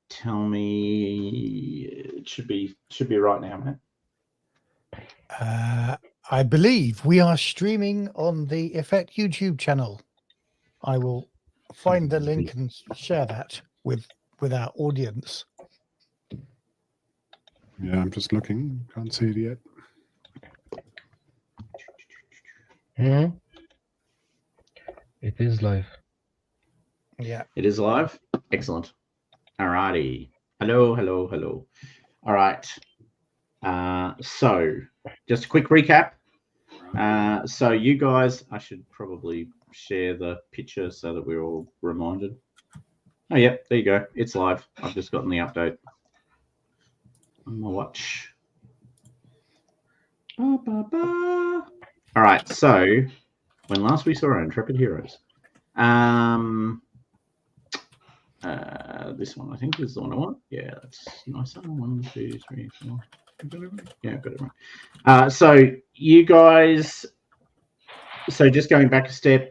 Tell me, it should be right now, Matt. I believe we are streaming on the Effect YouTube channel. I will find the link and share that with our audience. Yeah, I'm just looking. Can't see it yet. It is live. Yeah. It is live? Excellent. All righty. Hello, hello, hello. All right. So just a quick recap. So you guys, I should probably share the picture so that we're all reminded. Oh, yeah, there you go. It's live. I've just gotten the update on my watch. Ba, ba, ba. All right. So when last we saw our intrepid heroes, this one I think is the one I want. Yeah, that's nicer. 1, 2, 3, 4. Yeah, got it right. So you guys, so just going back a step,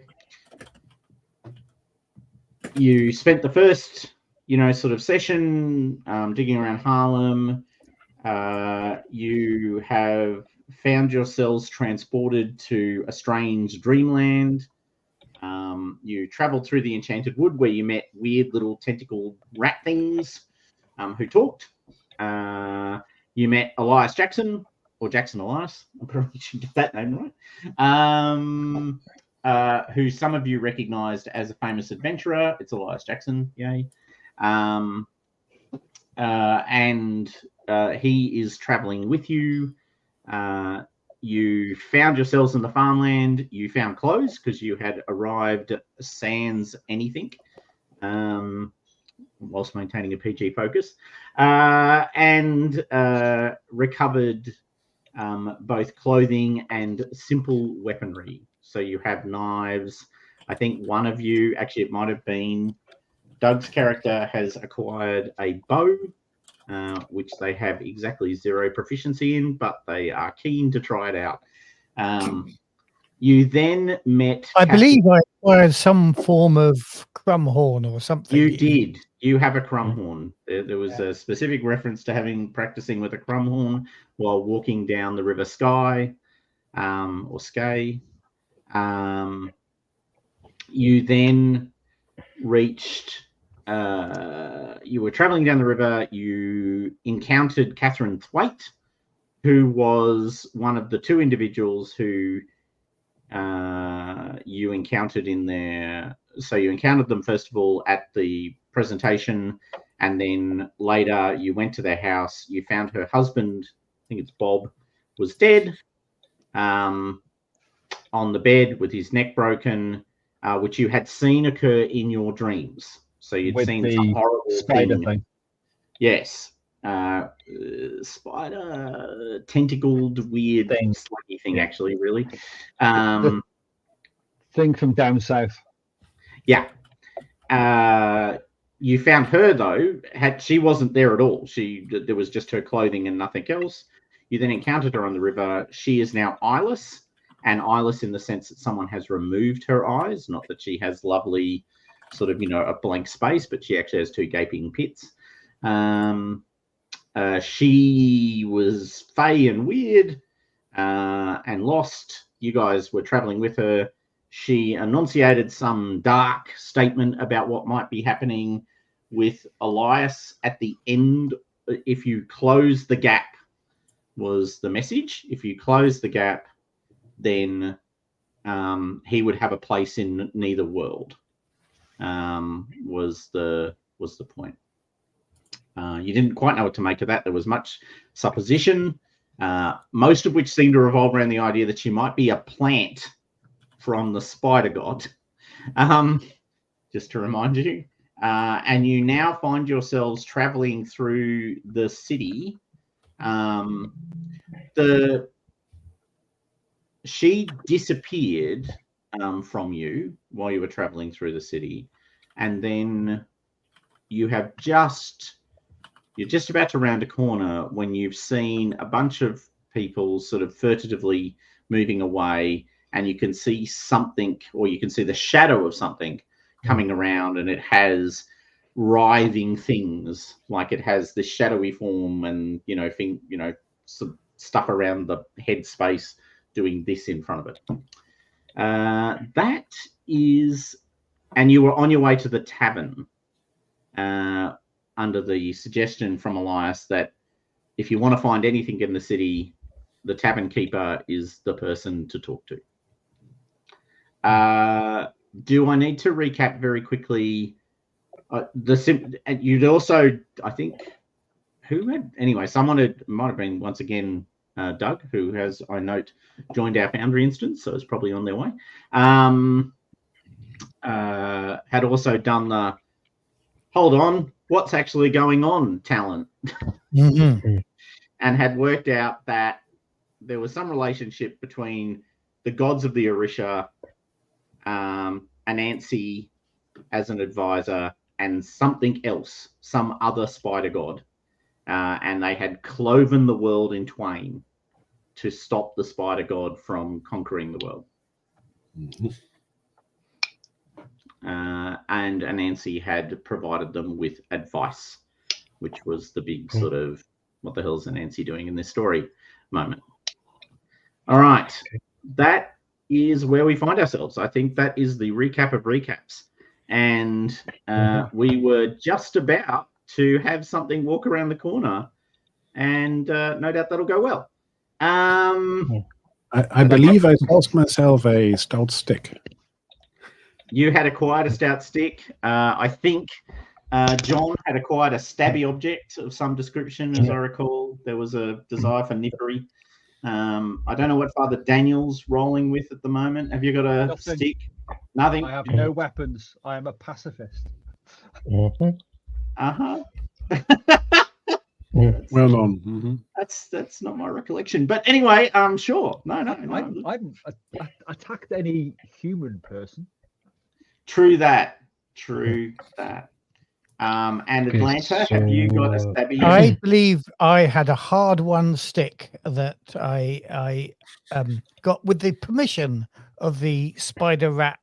you spent the first, sort of session digging around Harlem. You have found yourselves transported to a strange dreamland. You traveled through the Enchanted Wood where you met weird little tentacled rat things who talked. You met Elias Jackson, or Jackson Elias. I probably should get that name right. Who some of you recognized as a famous adventurer. It's Elias Jackson, yay. And he is traveling with you. You found yourselves in the farmland. You found clothes because you had arrived sans anything, whilst maintaining a PG focus, and recovered both clothing and simple weaponry. So you have knives. I think one of you, actually it might have been Doug's character, has acquired a bow, which they have exactly 0 proficiency in, but they are keen to try it out. You then met... I believe I acquired some form of crumhorn or something. You did. You have a crumhorn. There was a specific reference to practicing with a crumhorn while walking down the River Skye, or Skye. You then reached... you were traveling down the river. You encountered Catherine Thwaite, who was one of the 2 individuals who you encountered in there. So you encountered them first of all at the presentation, and then later you went to their house. You found her husband, I think it's Bob, was dead on the bed with his neck broken, which you had seen occur in your dreams. So you'd with seen the some horrible spider thing. Yes. Spider, tentacled, weird sluggy thing, actually, really. Thing from down south. Yeah. You found her, though. She wasn't there at all. There was just her clothing and nothing else. You then encountered her on the river. She is now eyeless, and eyeless in the sense that someone has removed her eyes, not that she has lovely sort of, a blank space, but she actually has 2 gaping pits. She was fey and weird and lost. You guys were traveling with her. She enunciated some dark statement about what might be happening with Elias at the end. If you close the gap, was the message. If you close the gap, then he would have a place in neither world. Was the point. You didn't quite know what to make of that. There was much supposition, most of which seemed to revolve around the idea that she might be a plant from the spider god, just to remind you. And you now find yourselves traveling through the city. She disappeared from you while you were traveling through the city, and then you're just about to round a corner when you've seen a bunch of people sort of furtively moving away, and you can see something, or you can see the shadow of something coming around, and it has writhing things, like it has the shadowy form and some stuff around the head space doing this in front of it. That is, and you were on your way to the tavern under the suggestion from Elias that if you want to find anything in the city, the tavern keeper is the person to talk to. Do I need to recap very quickly? You'd also, I think, someone might have been once again Doug, who has, I note, joined our Foundry instance, so it's probably on their way. Had also done the hold on, what's actually going on talent, and had worked out that there was some relationship between the gods of the Orisha, Anansi as an advisor, and something else, some other spider god. And they had cloven the world in twain to stop the spider god from conquering the world. And Anansi had provided them with advice, which was the big sort of what the hell's Anansi doing in this story moment. All right. That is where we find ourselves. I think that is the recap of recaps. And we were just about to have something walk around the corner, and no doubt that'll go well. I believe I lost myself a stout stick. You had acquired a stout stick. I think John had acquired a stabby object of some description, as I recall. There was a desire for nippery. I don't know what Father Daniel's rolling with at the moment. Have you got a Nothing. stick? Nothing? I have no weapons. I am a pacifist. Uh-huh. Well done. Mm-hmm. That's not my recollection. But anyway, sure. No. I haven't attacked any human person. True that. And Okay, Atlanta, have you got a so, stabby? I believe I had a hard-won stick that I got with the permission of the spider rat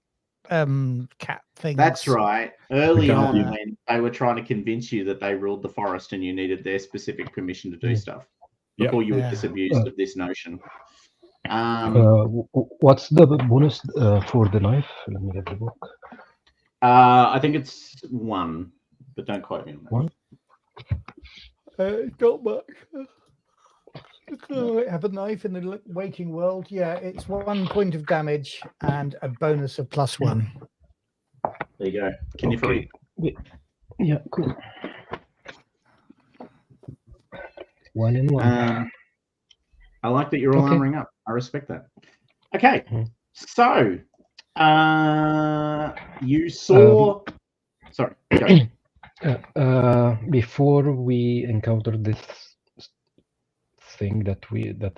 cat thing. That's right. Early on, Yeah. when they were trying to convince you that they ruled the forest and you needed their specific permission to do stuff Yeah. before you were Yeah. disabused of this notion. What's the bonus for the knife? Let me get the book. I think it's 1, but don't quote me on that. 1? Not much. I have a knife in the waiting world. Yeah, it's 1 point of damage and a bonus of +1. There you go. Can you Okay. Yeah, cool. 1 and 1. I like that you're all Okay. armoring up. I respect that. Okay, Mhm. so you saw. Sorry. Go. Before we encounter this thing that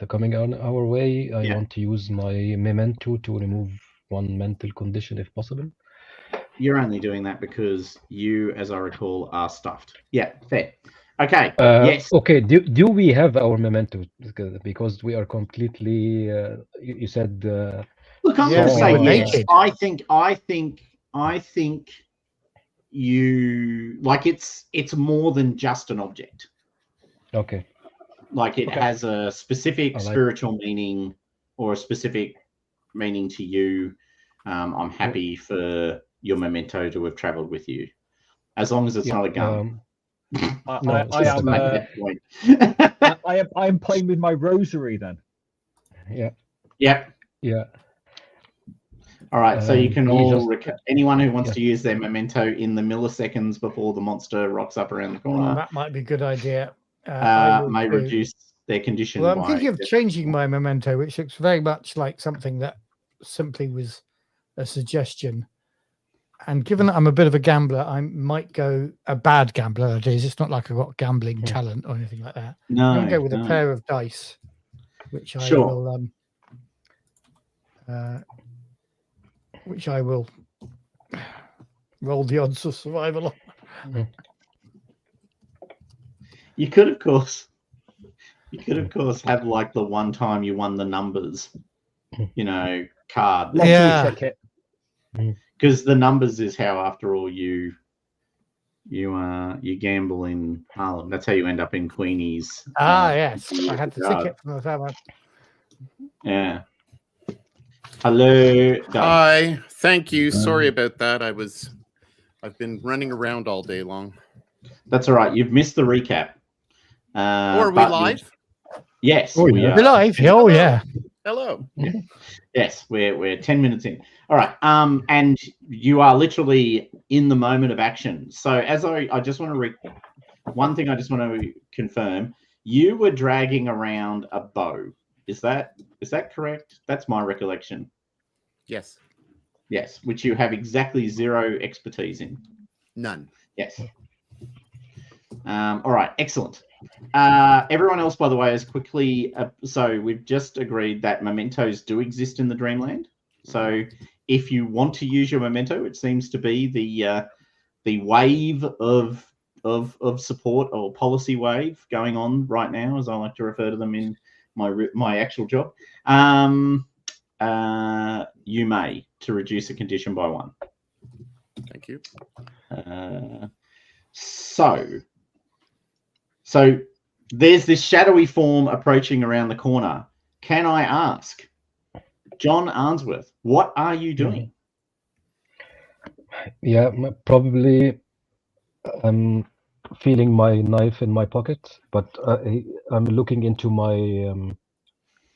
are coming on our way, I Yeah. want to use my memento to remove 1 mental condition if possible. You're only doing that because you, as I recall, are stuffed. Yeah, fair. Okay. Yes. Okay. Do we have our memento? Because we are completely. You said. Look, I'm Yeah, going to we say were yes. naked. I think you like it's more than just an object. Okay. Like it Okay. has a specific I like- spiritual meaning or a specific meaning to you. I'm happy for your memento to have traveled with you, as long as it's not a gun. No, I Just to am. make that point. I am playing with my rosary then. Yeah. Yep. Yeah. All right. So you can he all just- anyone who wants yeah. to use their memento in the milliseconds before the monster rocks up around the corner That might be a good idea. I will may too. reduce their condition. Well, I'm by thinking of changing my memento, which looks very much like something that simply was a suggestion. And given that I'm a bit of a gambler, I might go a bad gambler. That is, it's not like I've got gambling talent or anything like that. I'm no. going to go with no. a pair of dice, which I Sure. will. Which I will roll the odds of survival on. You could, of course, have like the one time you won the numbers, card. Lottery Yeah. ticket. Because the numbers is how, after all, you You gamble in Harlem. That's how you end up in Queenie's. Yes, I had the ticket from the family. Yeah. Hello, Doug. Hi, thank you. Sorry about that. I've been running around all day long. That's all right. You've missed the recap. Are we but live? Yes, Oh, we yeah. are. We're live. Oh, yeah. Hello. Yes, we're 10 minutes in. All right. And you are literally in the moment of action. So as I just want to one thing I just want to confirm, you were dragging around a bow. Is that correct? That's my recollection. Yes. Yes, which you have exactly 0 expertise in. None. Yes. All right, excellent. Everyone else, by the way, is quickly. So we've just agreed that mementos do exist in the Dreamland. So if you want to use your memento, it seems to be the wave of support, or policy wave, going on right now, as I like to refer to them in my actual job. You may, to reduce a condition by 1. Thank you. So there's this shadowy form approaching around the corner. Can I ask, John Arnsworth, what are you doing? Yeah, probably I'm feeling my knife in my pocket, but I'm looking into my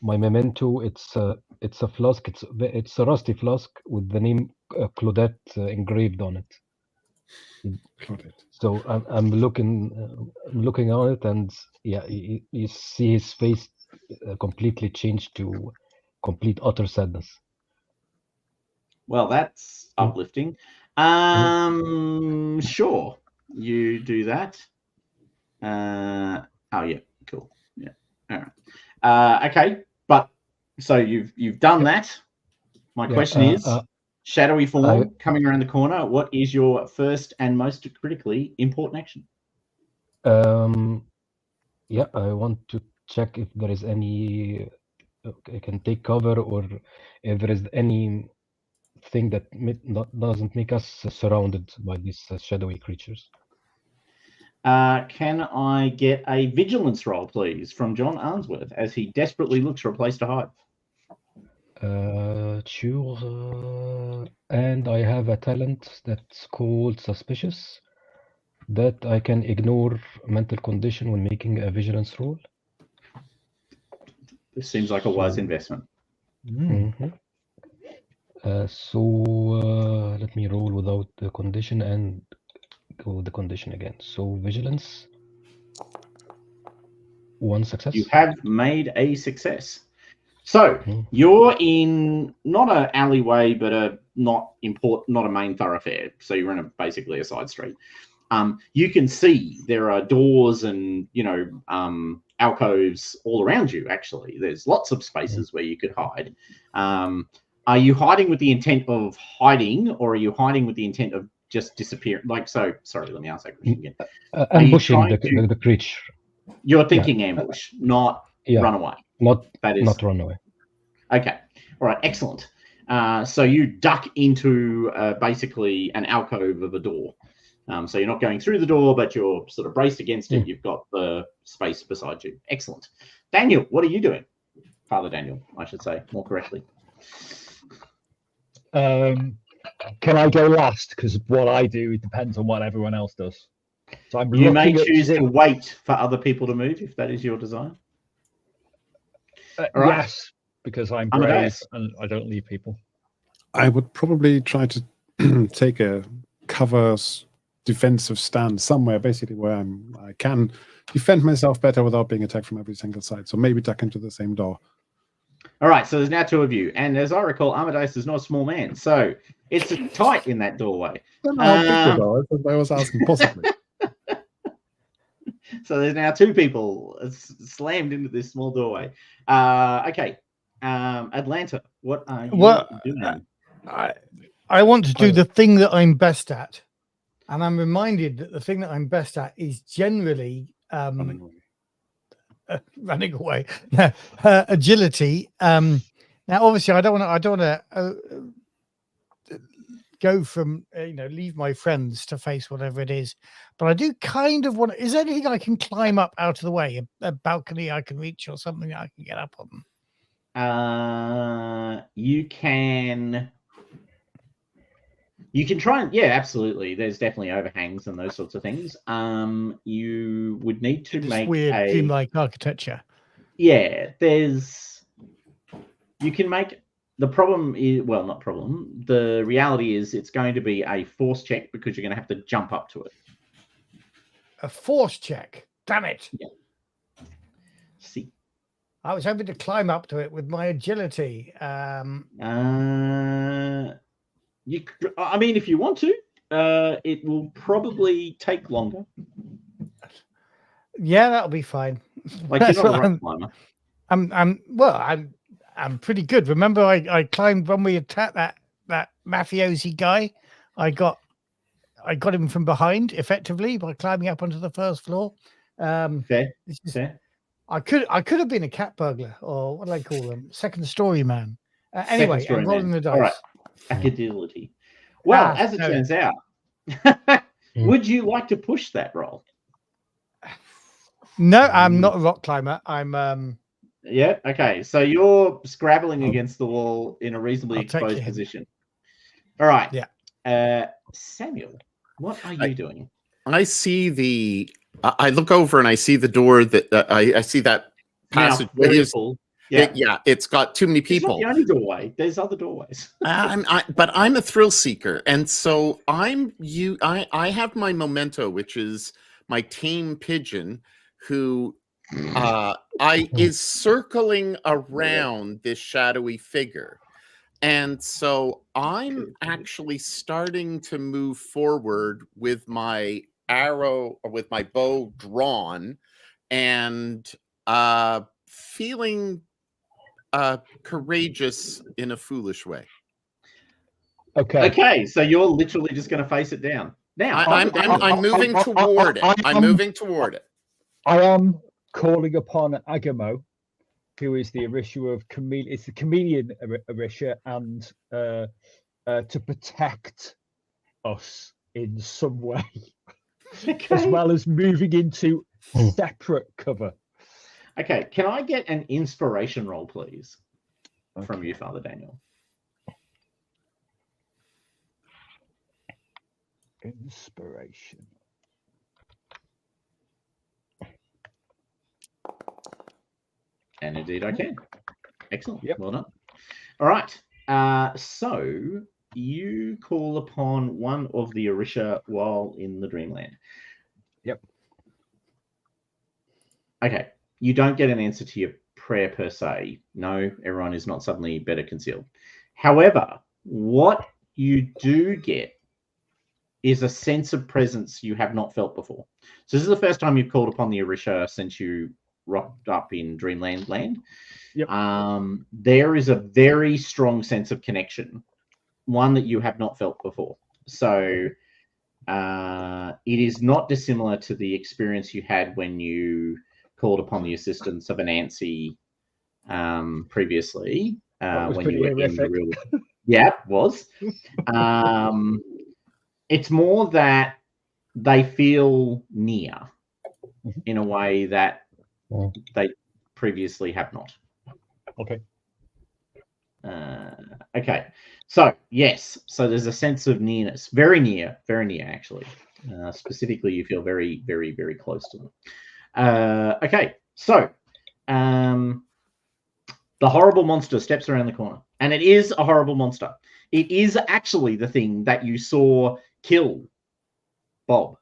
my memento. It's a flask. It's a rusty flask with the name Claudette engraved on it. Claudette. So I'm looking on it, and yeah, you see his face completely changed to complete utter sadness. Well, that's uplifting. Sure, you do that. Oh yeah, cool. Yeah, all right. Okay, but so you've done that. My question is, shadowy form coming around the corner. What is your first and most critically important action? Yeah, I want to check if there is any. I can take cover, or if there is any thing that doesn't make us surrounded by these shadowy creatures. Can I get a vigilance roll, please, from John Arnsworth, as he desperately looks for a place to hide? Sure. And I have a talent that's called Suspicious, that I can ignore mental condition when making a vigilance roll. This seems like a wise investment. Mm-hmm. So let me roll without the condition and go with the condition again. So vigilance, 1 success. You have made a success. So you're in not an alleyway, but not a main thoroughfare. So you're in basically a side street. You can see there are doors and alcoves all around you. Actually, there's lots of spaces where you could hide. Are you hiding with the intent of hiding, or are you hiding with the intent of just disappearing? Sorry, let me ask that question again. Ambushing the creature. You're thinking ambush, not run away. Not run away. Okay. All right. Excellent. So you duck into basically an alcove of a door. So you're not going through the door, but you're sort of braced against it. You've got the space beside you. Excellent. Daniel, what are you doing? Father Daniel, I should say more correctly. Can I go last? Because what I do depends on what everyone else does. So you may choose to wait for other people to move if that is your desire. Right. Yes, because I'm brave and I don't leave people. I would probably try to take a cover defensive stand somewhere, basically where I can defend myself better without being attacked from every single side. So maybe duck into the same door. All right, so there's now 2 of you, and as I recall, Amadeus is not a small man, so it's tight in that doorway. I don't know how big the door is, I was asking possibly. So there's now 2 people slammed into this small doorway. Okay, Atlanta, what are you doing? I want to do the thing that I'm best at, and I'm reminded that the thing that I'm best at is generally running away. Agility. Now, obviously, I don't want to go from leave my friends to face whatever it is, but I do kind of want. Is there anything I can climb up out of the way? A balcony I can reach, or something I can get up on? You can try and absolutely. There's definitely overhangs and those sorts of things. You would need to make weird a dreamlike architecture. Yeah, you can make. The problem is, well, not problem. The reality is it's going to be a force check because you're going to have to jump up to it. A force check. Damn it. Yeah. See. I was hoping to climb up to it with my agility. I mean, if you want to, it will probably take longer. Yeah, that'll be fine. Like you're not a rock climber. I'm pretty good. Remember, I climbed when we attacked that mafiosi guy. I got him from behind effectively by climbing up onto the first floor. Fair. I could have been a cat burglar, or what do I call them? Second story man. Anyway, I'm rolling the dice. All right. Agility. Well, as it turns out, would you like to push that roll? No, I'm not a rock climber. I'm Yeah. Okay. So you're scrabbling against the wall in a reasonably exposed position. All right. Yeah. Samuel, what are you doing? I see I look over and I see the door that I see that passage. It's got too many people. It's not the only doorway. There's other doorways. But I'm a thrill seeker, and so I have my memento, which is my tame pigeon, who is circling around this shadowy figure. And so I'm actually starting to move forward with my arrow or with my bow drawn and feeling courageous in a foolish way. Okay. So you're literally just going to face it down. Now I'm moving toward it. I'm moving toward it. I am calling upon Agamo, who is the Orisha of Chameleon. It's the Chameleon Orisha, and to protect us in some way, as well as moving into separate cover. Okay, can I get an inspiration roll, please, from you, Father Daniel? Inspiration. And indeed I can. Excellent. Yep. Well done. All right. So you call upon one of the Orisha while in the Dreamland. Yep. Okay. You don't get an answer to your prayer per se. No, everyone is not suddenly better concealed. However, what you do get is a sense of presence you have not felt before. So this is the first time you've called upon the Orisha since you rocked up in Dreamland land. Yep. There is a very strong sense of connection, one that you have not felt before. So it is not dissimilar to the experience you had when you called upon the assistance of Anansi previously. When you were in the real... Yeah, it was. It's more that they feel near in a way that they previously have not. Okay. Okay. So, yes. So there's a sense of nearness. Very near, actually. Specifically, you feel very, very, very close to them. Okay. So, the horrible monster steps around the corner. And it is a horrible monster. It is actually the thing that you saw kill Bob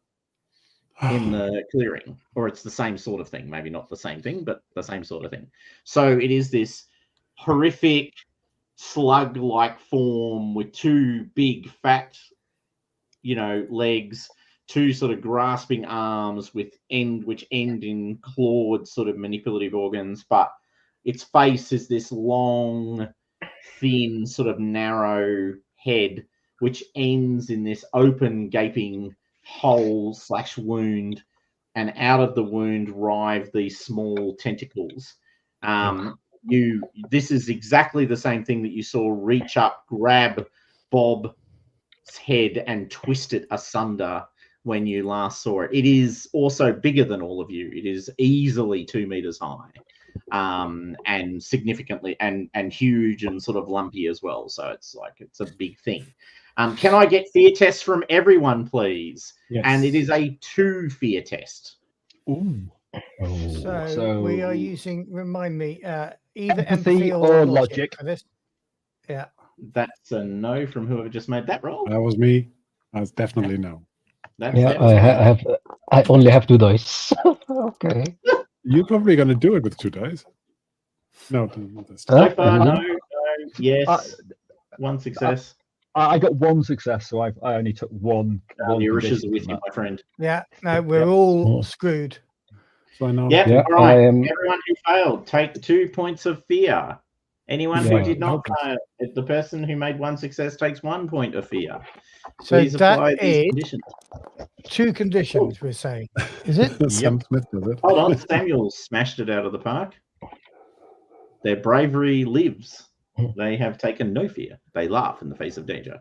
in the clearing, or it's the same sort of thing. Maybe not the same thing, but the same sort of thing. So it is this horrific slug-like form with two big fat, legs, two sort of grasping arms which end in clawed sort of manipulative organs, but its face is this long, thin, sort of narrow head, which ends in this open, gaping hole/wound, and out of the wound writhe these small tentacles. This is exactly the same thing that you saw reach up, grab Bob its head and twist it asunder when you last saw it. It is also bigger than all of you. It is easily 2 meters high, and significantly and huge and sort of lumpy as well. So it's a big thing. Can I get fear tests from everyone, please? Yes. And it is a 2 fear test. Ooh. So we are using, remind me, either Empathy empathy or logic logic. for this. Yeah. That's a no from whoever just made that roll. That was me. That's definitely no. That's Yeah, definitely- I only have 2 dice. Okay. You're probably going to do it with 2 dice. No, not this So time. far, Mhm. no, yes. 1 success. I got 1 success, so I only took one. The Orishas condition are with from you, that. my friend. Yeah. No, we're all screwed. So I know. Yep. Yeah, All right. I am. Everyone who failed, take 2 points of fear. Anyone who Yeah. did not fail, the person who made 1 success takes 1 point of fear. So Please apply that these is conditions. 2 conditions, we're saying. Is it? Sam Smith does it. Hold on, Samuel smashed it out of the park. Their bravery lives. They have taken no fear. They laugh in the face of danger,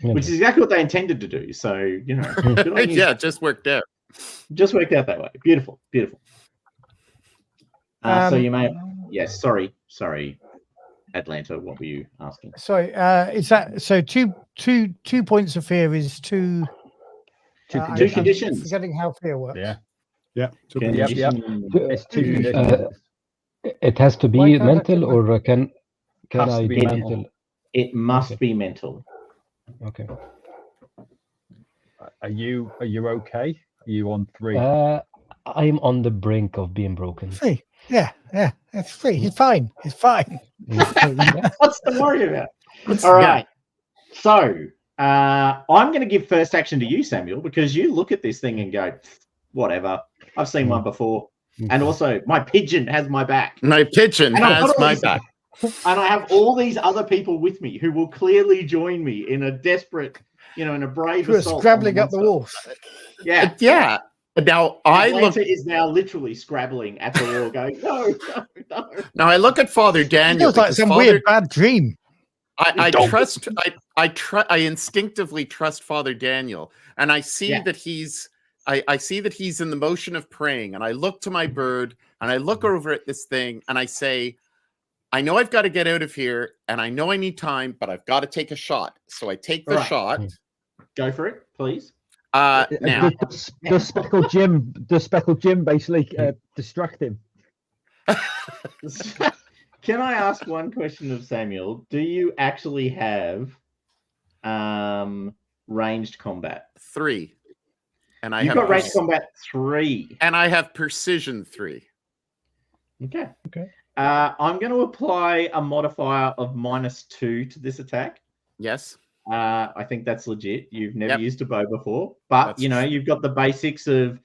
which is exactly what they intended to do. So, you know, good on you. Yeah, it just worked out. Just worked out that way. Beautiful, beautiful. So you may have, yes, sorry, Atlanta, what were you asking? Sorry, is that so? Two points of fear is 2. Two I'm conditions. forgetting how fear works. Yeah, Yeah. Yep, yep. Condition- it's 2 conditions. It has to Why be can't I mental, do or can Has to I be do mental. mental? It must Okay. be mental. Okay. Are you okay? Are you on 3? I'm on the brink of being broken. 3. Yeah, it's 3. He's fine. He's fine. Yeah. What's to worry about? All right. So I'm going to give first action to you, Samuel, because you look at this thing and go, whatever. I've seen one before. And also, my pigeon has my back. My pigeon And I've has got all my these- back. And I have all these other people with me who will clearly join me in a desperate, in a brave We're assault. on scrabbling up the monster. walls. Yeah. Yeah. Now I Atlanta look. is now literally scrabbling at the wall, going, no. Now I look at Father It Daniel. feels like because some Father, weird bad dream. I trust. I instinctively trust Father Daniel, and I see Yeah. that he's. I see that he's in the motion of praying, and I look to my bird, and I look over at this thing, and I say, I know I've got to get out of here, and I know I need time, but I've got to take a shot. So I take the Right. shot. Go for it, please. Now, Does Speckled Jim basically distract him? Can I ask one question of Samuel? Do you actually have ranged combat? 3, and I You've have got ranged combat 3. and I have precision 3. Okay. Okay. I'm going to apply a modifier of -2 to this attack. Yes. I think that's legit. You've never Yep. used a bow before, but That's you've got the basics of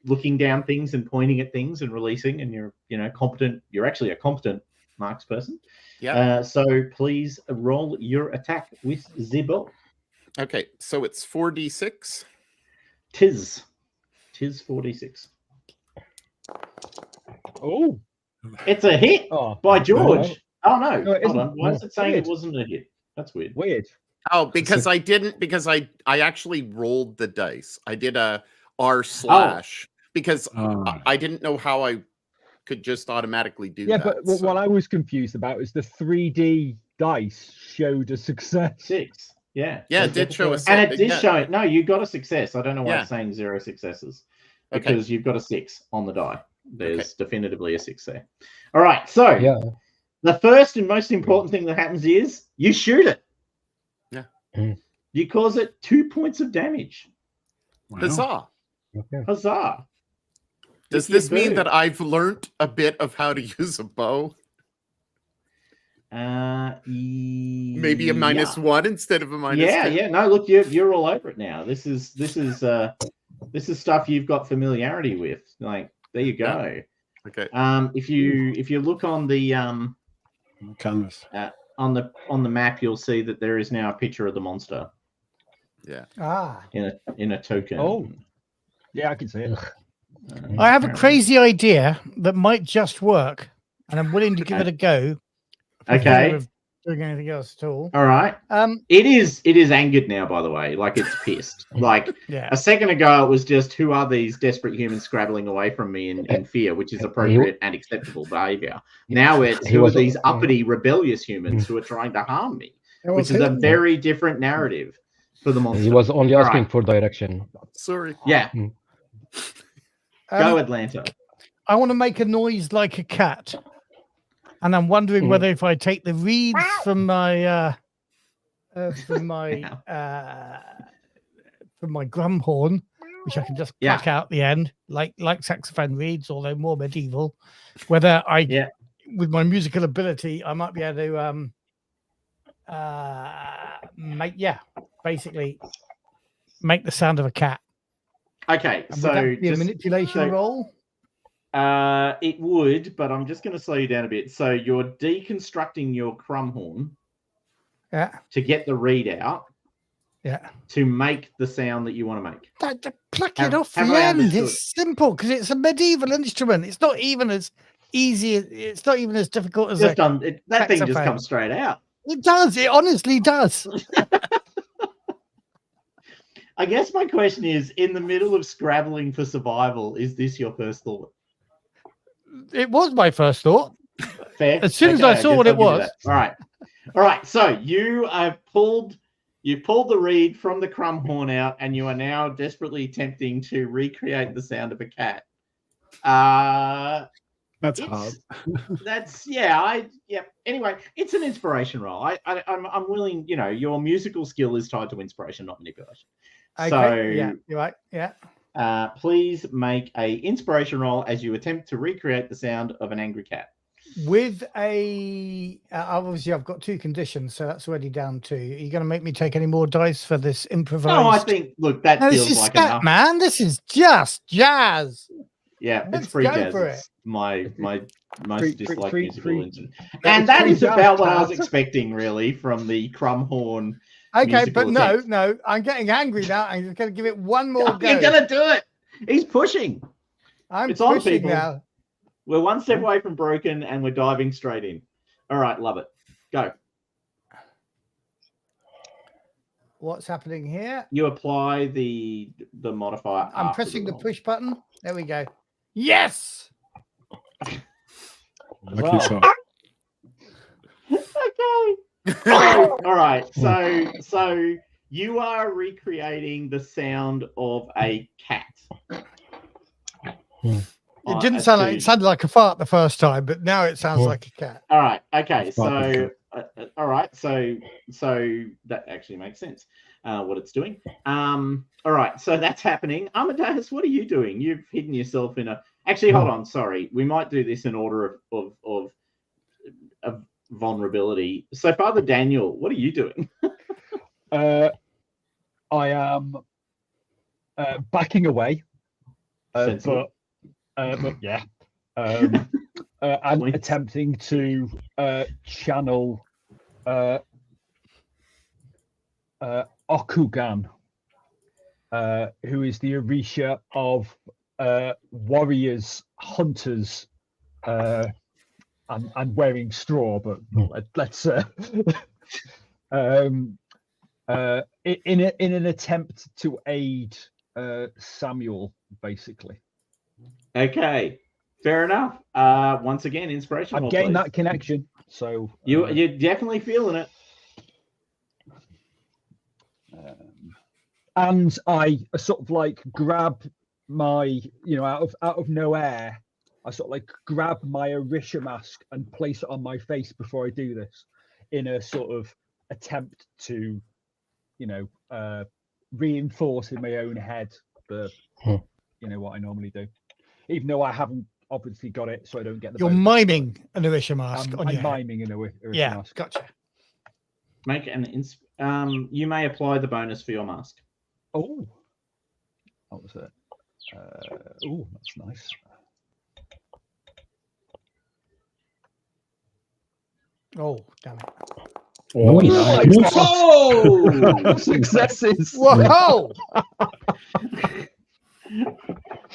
looking down things and pointing at things and releasing, and you're competent. You're actually a competent marks person. Yeah. So please roll your attack with the bow. Okay. So it's 4d6. Tis 4d6. Oh, It's a hit oh, by George. Oh no! No, it Hold isn't. on. Why is it saying Weird. it wasn't a hit? That's weird. weird. Oh, because I didn't. Because I actually rolled the dice. I did a r/ because I didn't know how I could just automatically do Yeah, that. but what I was confused about is the 3D dice showed a success. 6. Yeah. Yeah, it did show a And it did yeah. show it. No, you got a success. I don't know why Yeah. it's saying 0 successes. Okay. Because you've got a 6 on the die. There's definitively a 6 there. All right. So Yeah. the first and most important thing that happens is you shoot it. Yeah. You cause it 2 points of damage. Wow. Huzzah! Okay. Huzzah. Does With your this mean bird. that I've learnt a bit of how to use a bow? Maybe a -1 instead of a -2. Yeah. No, look, you're all over it now. This is stuff you've got familiarity with. Like, there you go. Okay. If you look on the Canvas. on the map, you'll see that there is now a picture of the monster Yeah. in a token. Oh. Yeah, I can see it. I have a crazy idea that might just work, and I'm willing to give it a go. for Okay. fear of doing anything else at all. All right. It is angered now, by the way. Like, it's pissed. Like, Yeah. a second ago, it was just, who are these desperate humans scrabbling away from me in fear, which is appropriate and acceptable behavior. Now it's, who are these uppity, rebellious humans who are trying to harm me, which is a very different narrative for the monster. He was only asking for direction. Sorry. Yeah. Go, Atlanta. I want to make a noise like a cat. And I'm wondering whether if I take the reeds from my drum horn, which I can just pluck out the end, like saxophone reeds, although more medieval, whether I, with my musical ability, I might be able to basically make the sound of a cat. Okay, and would that be a manipulation roll? It would, but I'm just going to slow you down a bit. So you're deconstructing your crumb horn to get the reed out to make the sound that you want to make. Pluck it off the end. It's simple because it's a medieval instrument. It's not even as easy. It's not even as difficult as that thing just comes straight out. It does. It honestly does. I guess my question is, in the middle of scrabbling for survival, is this your first thought? It was my first thought. Fair. As soon as I saw what it was. All right. So you have pulled the reed from the crumb horn out, and you are now desperately attempting to recreate the sound of a cat. That's hard. Anyway, it's an inspiration roll. I'm willing. You know, your musical skill is tied to inspiration, not manipulation. Okay. So you're right. Yeah. Please make a inspiration roll as you attempt to recreate the sound of an angry cat. With obviously I've got 2 conditions, so that's already down 2. Are you going to make me take any more dice for this improvised? No, I think that feels like enough. Man, this is just jazz. Yeah, Let's it's free go jazz. for It's my most disliked musical instrument. And And that is about what I was expecting, really, from the crumb horn. Okay, but no, I'm getting angry now. I'm just going to give it one more go. You're going to do it. He's pushing. It's on, people. Now. We're one step away from broken, and we're diving straight in. All right, love it. Go. What's happening here? You apply the modifier. I'm pressing the push button. There we go. Yes. Lucky so. Okay. All right. So you are recreating the sound of a cat. It didn't sound like it sounded like a fart the first time, but now it sounds like a cat. All right. Okay. So all right. So that actually makes sense. What it's doing. All right. So that's happening. Amadeus, what are you doing? You've hidden yourself in a. Actually, hold on. Sorry. We might do this in order of vulnerability. So, Father Daniel, what are you doing? I am backing away, but yeah, and attempting to channel Okugan, who is the Orisha of warriors, hunters, and wearing straw. But let's in an attempt to aid Samuel, basically. Okay, fair enough. Once again, inspiration. I'm getting that connection, so you're definitely feeling it. And I sort of like grab my, out of nowhere, I sort of like grab my Orisha mask and place it on my face before I do this, in a sort of attempt to, reinforce in my own head the, what I normally do, even though I haven't obviously got it, so I don't get the. You're miming an Orisha mask. I'm miming an Orisha mask. Gotcha. Make you may apply the bonus for your mask. Oh, what was it? Oh, that's nice. Oh, damn it. Oh, nice. Oh, successes. Whoa.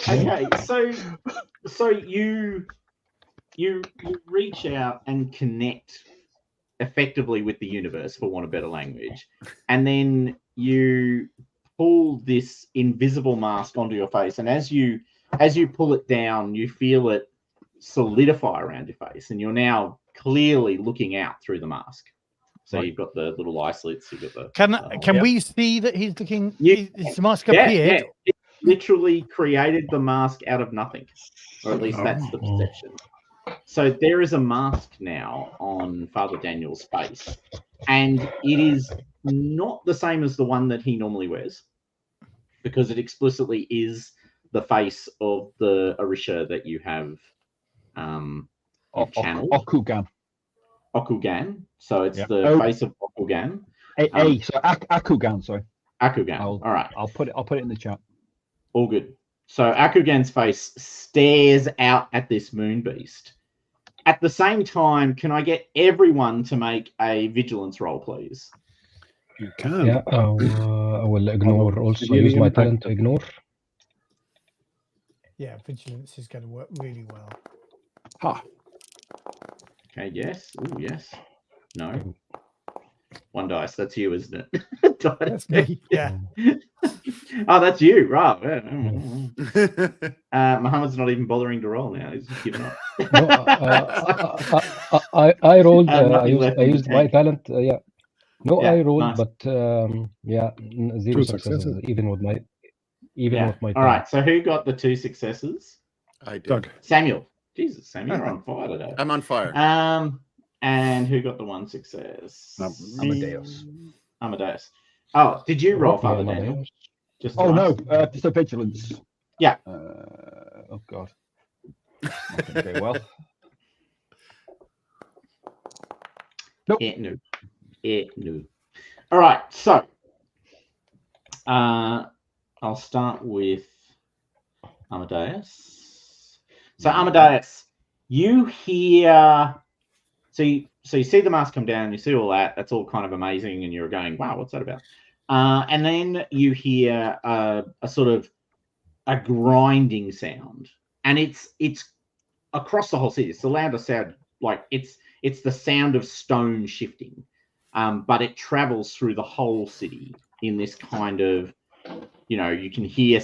Okay, so you reach out and connect effectively with the universe, for want of better language, and then you pull this invisible mask onto your face, and as you pull it down, you feel it solidify around your face, and you're now clearly looking out through the mask. So Right. you've got the little eye slits. You've got the. Can yeah. we see that he's looking? You- His mask Yeah, appeared. yeah. It literally created the mask out of nothing, or at least that's the perception. So there is a mask now on Father Daniel's face, and it is not the same as the one that he normally wears, because it explicitly is the face of the Orisha that you have channeled. Okugan. Okugan. So it's Yeah. the Oh. face of Okugan. So Akugan. Sorry, Akugan. I'll- All right. I'll put it in the chat. All good. So Akugan's face stares out at this moon beast. At the same time, can I get everyone to make a vigilance roll, please? You can. Yeah, I will ignore also. Really Use my impact- talent to ignore. Yeah, vigilance is going to work really well. Ha. Okay, yes. Oh, yes. No. One dice. That's you, isn't it? That's me. Yeah. Oh, that's you. Right. Muhammad's not even bothering to roll now. He's just giving up. No, I rolled. I nothing used, left I in the used my tank. talent. Yeah. No, Yeah, I rolled, nice. but yeah, zero Two successes. successes. Even with my Yeah. with my. All right. So who got the 2 successes? I did. Doug. Samuel. Jesus, Samuel, you're on fire today. I'm on fire. And who got the 1 success? No. Amadeus. Amadeus. Oh, did you roll, Father Yeah, Daniel? Amadeus. Just to Oh no, ask. just a vigilance. Yeah. Oh god. Not going very well. No. No. All right. So, I'll start with Amadeus. So, Amadeus, you hear. So you see the mask come down. You see all that. That's all kind of amazing, and you're going, "Wow, what's that about?" And then you hear a sort of a grinding sound, and it's across the whole city. It's the loudest sound. Like it's the sound of stone shifting, but it travels through the whole city in this kind of, you can hear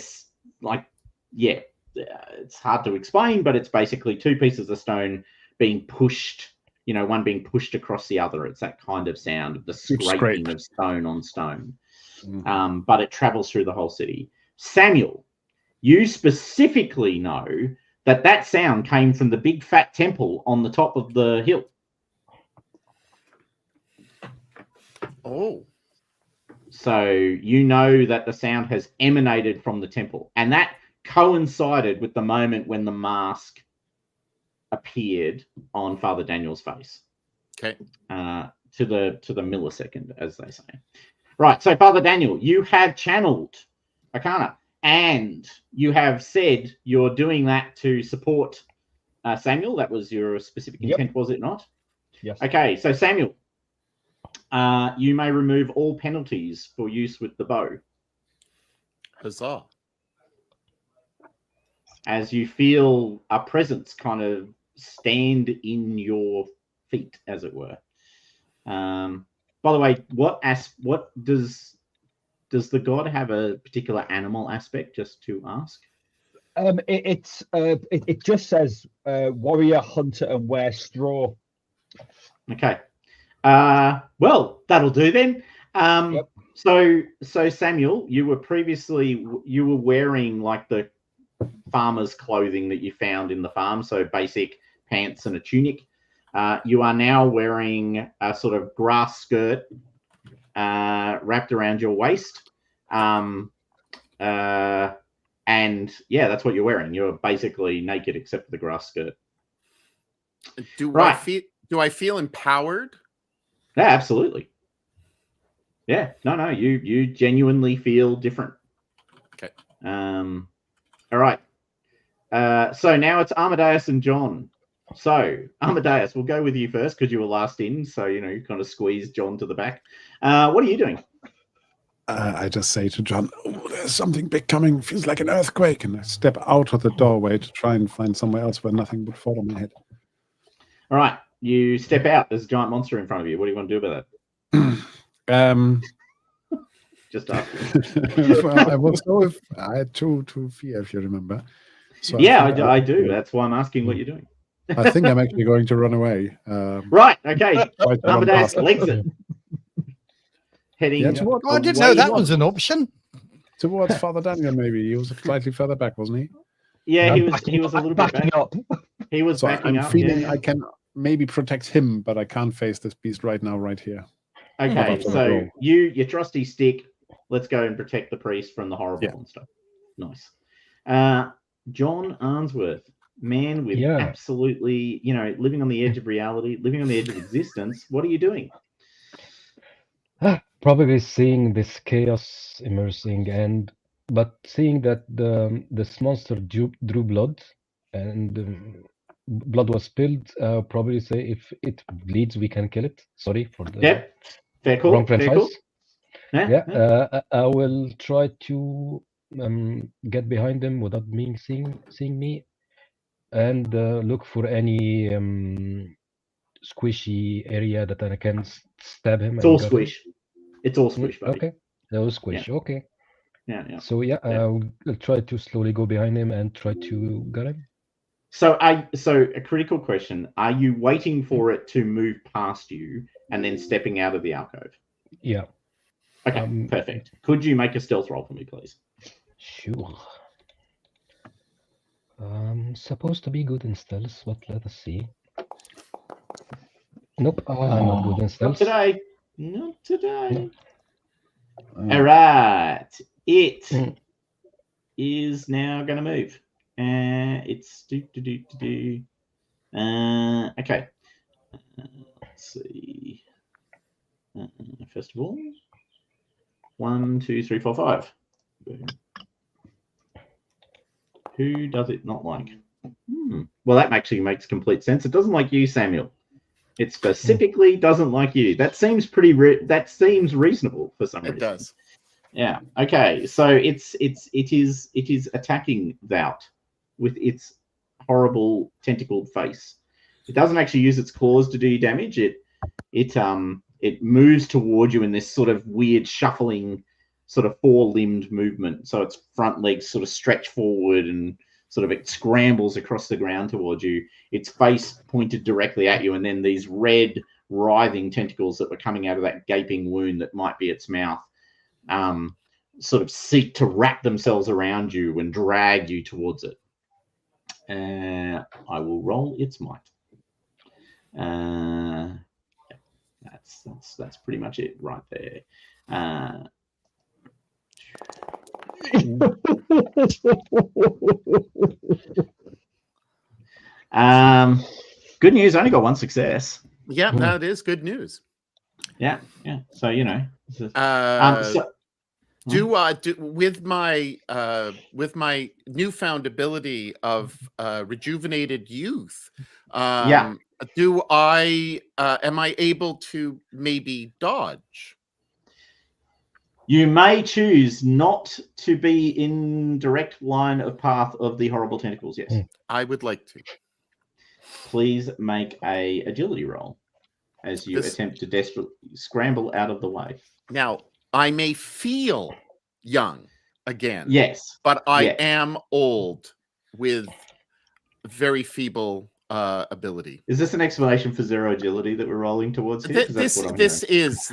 it's hard to explain, but it's basically 2 pieces of stone being pushed. One being pushed across the other. It's that kind of sound of the scraping of stone on stone. Mhm. But it travels through the whole city. Samuel, you specifically know that sound came from the big fat temple on the top of the hill. Oh. So you know that the sound has emanated from the temple, and that coincided with the moment when the mask appeared on Father Daniel's face. Okay. To the millisecond, as they say. Right. So Father Daniel, you have channeled Arcana, and you have said you're doing that to support Samuel. That was your specific intent, was it not? Yes. Okay. So Samuel, you may remove all penalties for use with the bow, Huzzah. as you feel a presence kind of stand in your feet, as it were. By the way, what does the god have a particular animal aspect? Just to ask. It just says warrior, hunter, and wear straw. Okay. Well, that'll do then. Yep. So Samuel, you were wearing like the farmer's clothing that you found in the farm, so basic pants and a tunic. You are now wearing a sort of grass skirt wrapped around your waist. And yeah, that's what you're wearing. You're basically naked except for the grass skirt. Do I feel empowered? Yeah, absolutely. Yeah, no, you genuinely feel different. Okay. All right. So now it's Amadeus and John. So Amadeus, we'll go with you first because you were last in. So you kind of squeezed John to the back. What are you doing? I just say to John, "Oh, there's something big coming. Feels like an earthquake." And I step out of the doorway to try and find somewhere else where nothing would fall on my head. All right. You step out. There's a giant monster in front of you. What do you want to do about Um, that? Just ask. well, I was go with I had two fear, if you remember. So Yeah, think I do. That's why I'm asking what you're doing. I think I'm actually going to run away. Right. Okay. Try to run Amadeus past it. legs it. Heading. Yeah, towards, Oh, I didn't know away that he was an option. towards Father Daniel, maybe. He was slightly further back, wasn't he? Yeah, I'm he was a little bit backing back. up. He was So backing I'm up. feeling yeah. I can maybe protect him, but I can't face this beast right now, right here. Okay, Have to so roll. your trusty stick. Let's go and protect the priest from the horrible Yeah. monster. Nice. John Arnsworth, man with Yeah. absolutely, living on the edge of reality, living on the edge of existence. What are you doing? Probably seeing this chaos immersing, but seeing that this monster drew blood and blood was spilled. Probably say if it bleeds, we can kill it. Sorry for the Yep. Fair call. wrong Fair franchise. call. Yeah. I will try to get behind them without seeing me, and look for any squishy area that I can stab him. It's and all gut him. squish. It's all squish, buddy. Okay, no squish. Okay, Yeah. so yeah, Yeah. I'll try to slowly go behind him and try to gut him. So a critical question: are you waiting for it to move past you and then stepping out of the alcove? Yeah, Okay, perfect. Could you make a stealth roll for me, please? sure. Supposed to be good in stealth, but let us see. Nope, I'm not good in Not stealth. today. Not today. No. All right. It Mm. is now going to move. It's okay. Let's see. First of all, 1, 2, 3, 4, 5. Boom. Who does it not like? Well, that actually makes complete sense. It doesn't like you, Samuel. It specifically doesn't like you. That seems pretty. That seems reasonable for some reason. It does. Yeah. Okay. So it is attacking Vout with its horrible tentacled face. It doesn't actually use its claws to do you damage. It moves towards you in this sort of weird shuffling, sort of four-limbed movement. So its front legs sort of stretch forward and sort of it scrambles across the ground towards you. Its face pointed directly at you, and then these red, writhing tentacles that were coming out of that gaping wound that might be its mouth, sort of seek to wrap themselves around you and drag you towards it. I will roll its might. That's pretty much it right there. Good news. I only got one success. Yeah, that is good news. Yeah. So With my newfound ability of rejuvenated youth, am I able to maybe dodge? You may choose not to be in direct line of path of the horrible tentacles. Yes. I would like to. Please make a agility roll as you attempt to desperately scramble out of the way. Now, I may feel young again. Yes. But I am old with very feeble ability. Is this an explanation for zero agility that we're rolling towards here? This is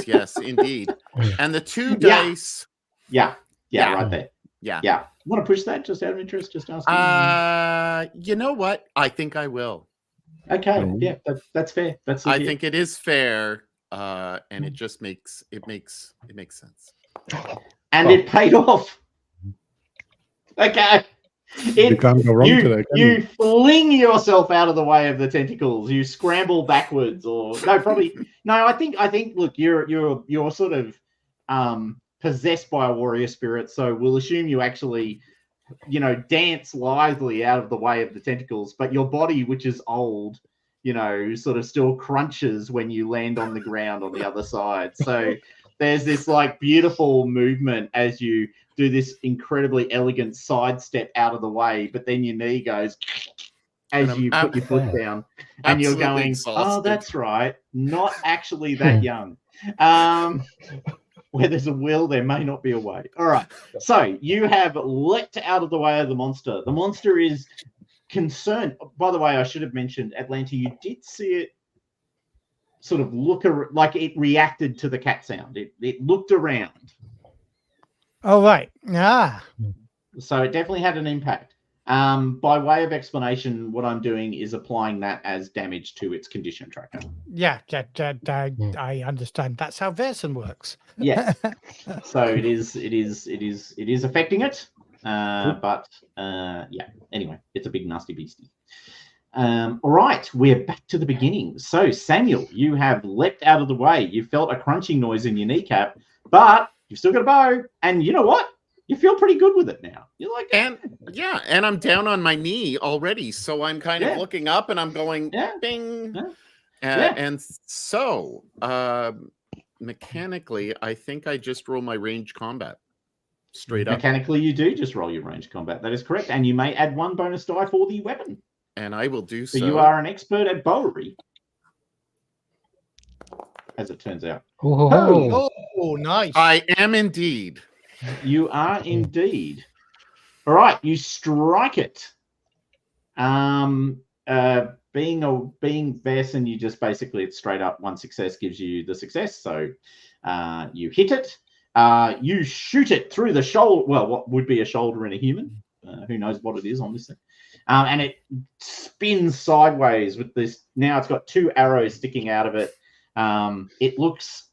yes, indeed. And the two dice. Yeah, right there. Yeah. Want to push that just out of interest? Just asking. You know what? I think I will. Okay. Yeah, that's fair. That's I think it is fair, and it just makes sense. And it paid off. Okay. You can't go wrong today. You fling yourself out of the way of the tentacles. You scramble backwards, or no, probably no. I think. Look, you're sort of possessed by a warrior spirit, so we'll assume you actually, dance lithely out of the way of the tentacles. But your body, which is old, sort of still crunches when you land on the ground on the other side. So there's this like beautiful movement as you do this incredibly elegant sidestep out of the way, but then your knee goes as And you I'm put your foot down, and you're absolutely going, "Oh, exhausted. that's right, not actually that young." Where there's a will, there may not be a way. All right. So you have leapt out of the way of the monster. The monster is concerned. By the way, I should have mentioned, Atlanta, you did see it sort of like it reacted to the cat sound. It looked around. Oh, right. Ah. So it definitely had an impact. By way of explanation, what I'm doing is applying that as damage to its condition tracker. Yeah, I understand. That's how Verson works. Yes. So it is affecting it. But yeah. Anyway, it's a big nasty beastie. All right, we're back to the beginning. So Samuel, you have leapt out of the way. You felt a crunching noise in your kneecap, but you've still got a bow, and you know what? You feel pretty good with it now. You're like, And yeah, and I'm down on my knee already, so I'm kind of looking up and I'm going bing. And so mechanically, I think I just roll my range combat straight up. Mechanically, you do just roll your range combat. That is correct, and you may add 1 bonus die for the weapon. And I will do so. So you are an expert at bowery, as it turns out. Oh, nice. I am indeed. You are indeed. All right, you strike it. Being Verson, you just basically, it's straight up 1 success gives you the success. So you hit it. You shoot it through the shoulder. Well, what would be a shoulder in a human? Who knows what it is on this thing. And it spins sideways with this. Now it's got 2 arrows sticking out of it. It looks,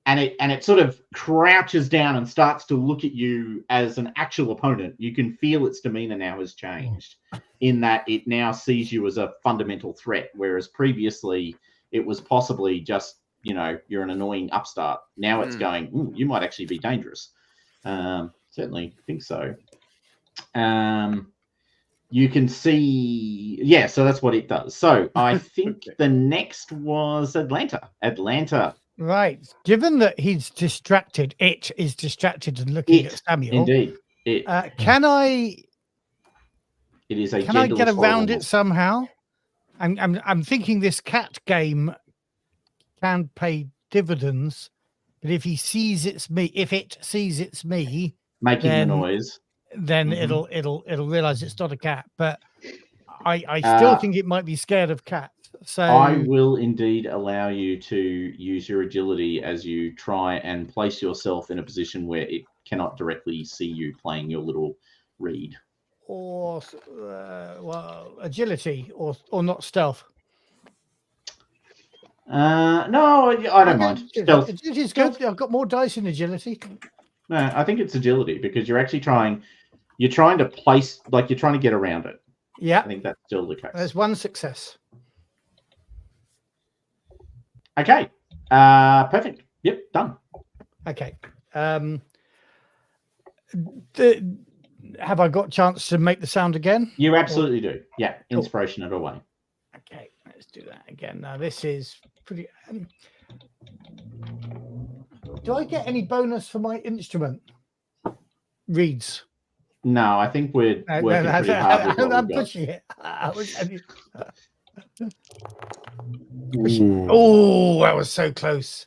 and it sort of crouches down and starts to look at you as an actual opponent. You can feel its demeanor now has changed in that it now sees you as a fundamental threat, whereas previously it was possibly just, you're an annoying upstart. Now it's going, ooh, you might actually be dangerous. Certainly think so. You can see, so that's what it does. So I think the next was Atlanta. Right. Given that he's distracted, it is distracted and looking at Samuel. Indeed. Can I get around it somehow? I'm thinking this cat game can pay dividends, but if it sees it's me making the noise, then it'll realize it's not a cat. But I still think it might be scared of cats. So I will indeed allow you to use your agility as you try and place yourself in a position where it cannot directly see you playing your little reed. Or agility or not stealth. No, I don't mind. Stealth. Agility's good. I've got more dice in agility. No, I think it's agility because you're actually trying to place, like you're trying to get around it. Yeah. I think that's still the case. There's 1 success. Okay. Perfect. Yep, done. Okay. Have I got a chance to make the sound again? You absolutely do. Yeah, inspiration it away. Okay, let's do that again. Now this is pretty. Do I get any bonus for my instrument reads? No, I think we're working pretty hard with what I'm we've got. pushing it. Oh, that was so close.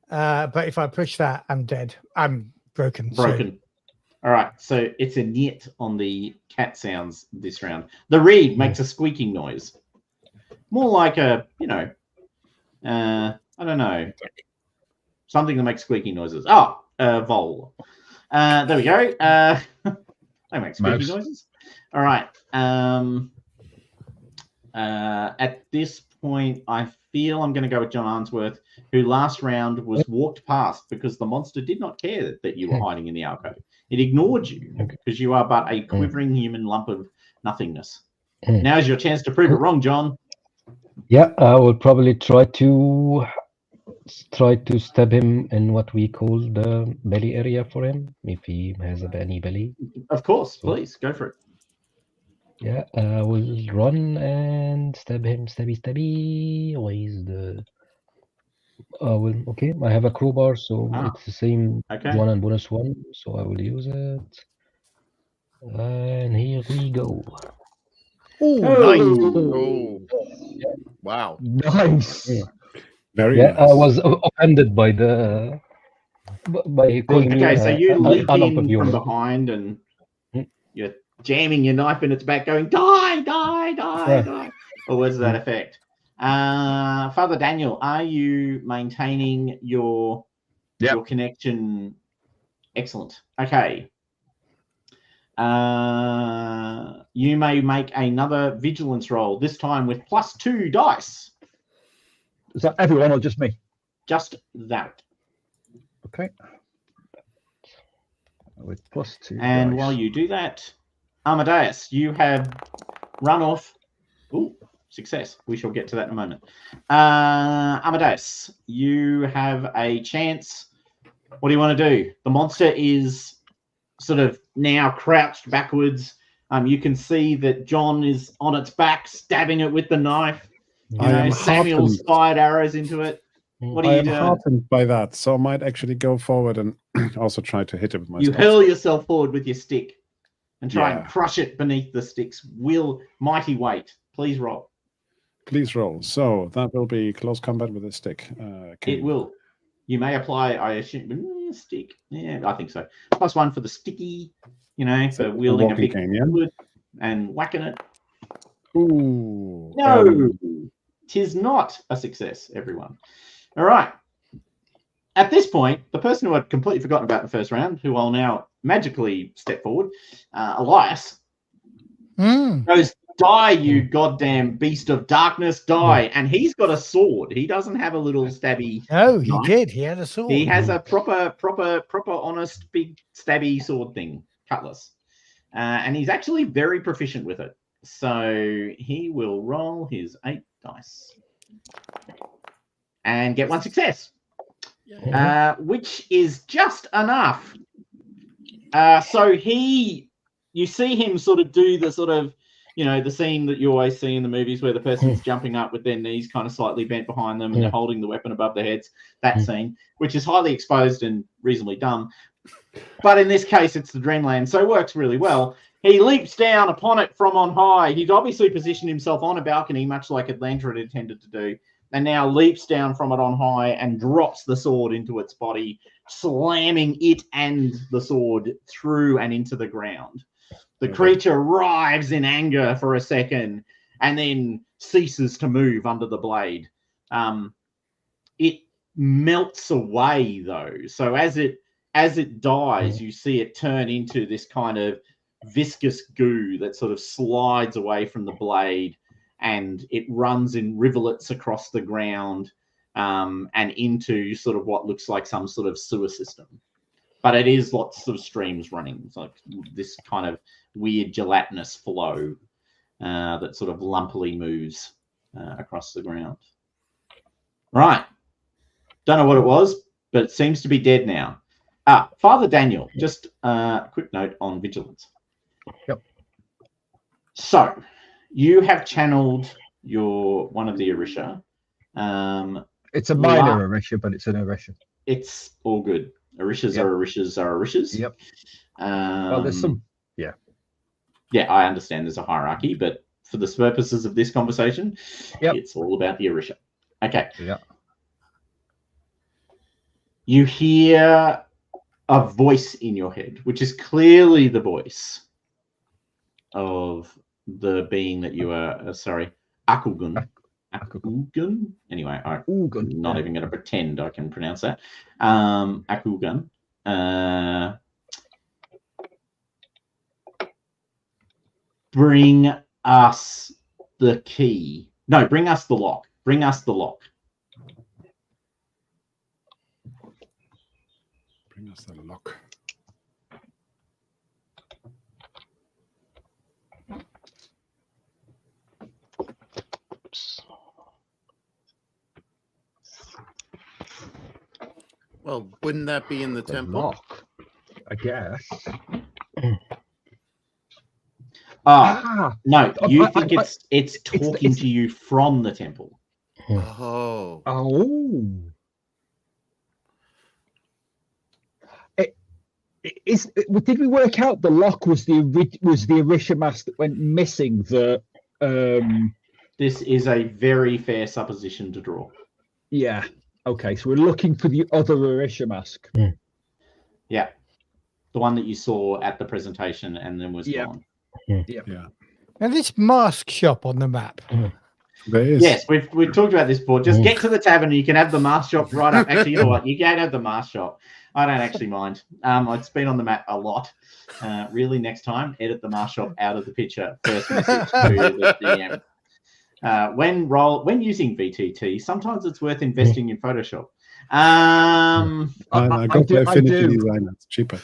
But if I push that, I'm dead. I'm broken. So. All right, so it's a niet on the cat sounds this round. The reed makes a squeaking noise. More like a, I don't know, something that makes squeaking noises. Oh, vole. There we go. They make squeaky noises. All right. At this point, I feel I'm going to go with John Arnsworth, who last round was walked past because the monster did not care that you were hiding in the alcove. It ignored you because you are but a quivering human lump of nothingness. Now's your chance to prove it wrong, John. Yeah, I will probably try to stab him in what we call the belly area for him, if he has any belly. Of course, please go for it. Yeah, I will run and stab him. Stabby. Where is the? Okay, I have a crowbar, so it's the same 1 and bonus 1, so I will use it. And here we go. Oh, Wow. nice. Yeah. Very Yeah, I nice. was offended by the by calling me Okay, so you leap an in from unit. behind and Mm. you're jamming your knife in its back, going, die, die, die, Yeah. die. Or words to that effect. Father Daniel, are you maintaining your connection? Excellent. Okay. You may make another vigilance roll, this time with +2 dice. Is that everyone or just me? Just that. Okay. With +2 And dice. while you do that, Amadeus, you have run off. Ooh, success. We shall get to that in a moment. Amadeus, you have a chance. What do you want to do? The monster is sort of now crouched backwards. You can see that John is on its back, stabbing it with the knife. Samuel's fired arrows into it. What I are you am doing? heartened by that, so I might actually go forward and also try to hit it with my You staff. hurl yourself forward with your stick and try and Yeah. crush it beneath the stick's mighty weight. Please roll. Please roll. So that will be close combat with a stick. It will. You may apply, I assume, stick. Yeah, I think so. +1 for the sticky, for wielding a big cane, yeah? wood and whacking it. Ooh. No, tis not a success, everyone. All right. At this point, the person who had completely forgotten about the first round, who I'll now magically step forward, Elias, goes, die, you goddamn beast of darkness, die. And he's got a sword. He doesn't have a little stabby. Oh, he knife. did. He had a sword. He has a proper, honest, big stabby sword thing, cutlass. And he's actually very proficient with it. So he will roll his 8 dice and get 1 success, which is just enough. So you see him sort of do the sort of, the scene that you always see in the movies where the person's jumping up with their knees kind of slightly bent behind them and they're holding the weapon above their heads. That scene, which is highly exposed and reasonably dumb. But in this case, it's the Dreamland, so it works really well. He leaps down upon it from on high. He's obviously positioned himself on a balcony, much like Atlanta had intended to do, and now leaps down from it on high and drops the sword into its body, slamming it and the sword through and into the ground. The creature writhes in anger for a second and then ceases to move under the blade. It melts away, though. So as it dies, you see it turn into this kind of viscous goo that sort of slides away from the blade, and it runs in rivulets across the ground and into sort of what looks like some sort of sewer system. But it is lots of streams running. It's like this kind of weird gelatinous flow that sort of lumpily moves across the ground. Right. Don't know what it was, but it seems to be dead now. Father Daniel, just a quick note on vigilance. Yep. So you have channeled one of the Orisha. It's a minor Orisha, but it's an Orisha. It's all good. Orishas are Orishas are Orishas. Yep. Well, there's some. Yeah, I understand there's a hierarchy, but for the purposes of this conversation, it's all about the Orisha. Okay. Yeah. You hear a voice in your head, which is clearly the voice of the being that you are, Akugun. Akugun? Anyway, I'm not even going to pretend I can pronounce that. Akugun. Bring us the key. No, bring us the lock. Bring us the lock. Bring us the lock. Well, wouldn't that be in the temple? Lock, I guess. No, you think it's talking to you from the temple. Oh. Did we work out the lock was the Orisha mask that went missing that This is a very fair supposition to draw. Yeah. Okay, so we're looking for the other Orisha mask. Yeah. The one that you saw at the presentation and then was Yeah. gone. Yeah. And this mask shop on the map. There is. Yes, we've talked about this before. Just get to the tavern and you can have the mask shop right up. Actually, you know what? You can have the mask shop. I don't actually mind. It's been on the map a lot. Really, next time, edit the mask shop out of the picture. First message to the DM. When using VTT, sometimes it's worth investing in Photoshop. I got the Affinity do. Design. It's cheaper.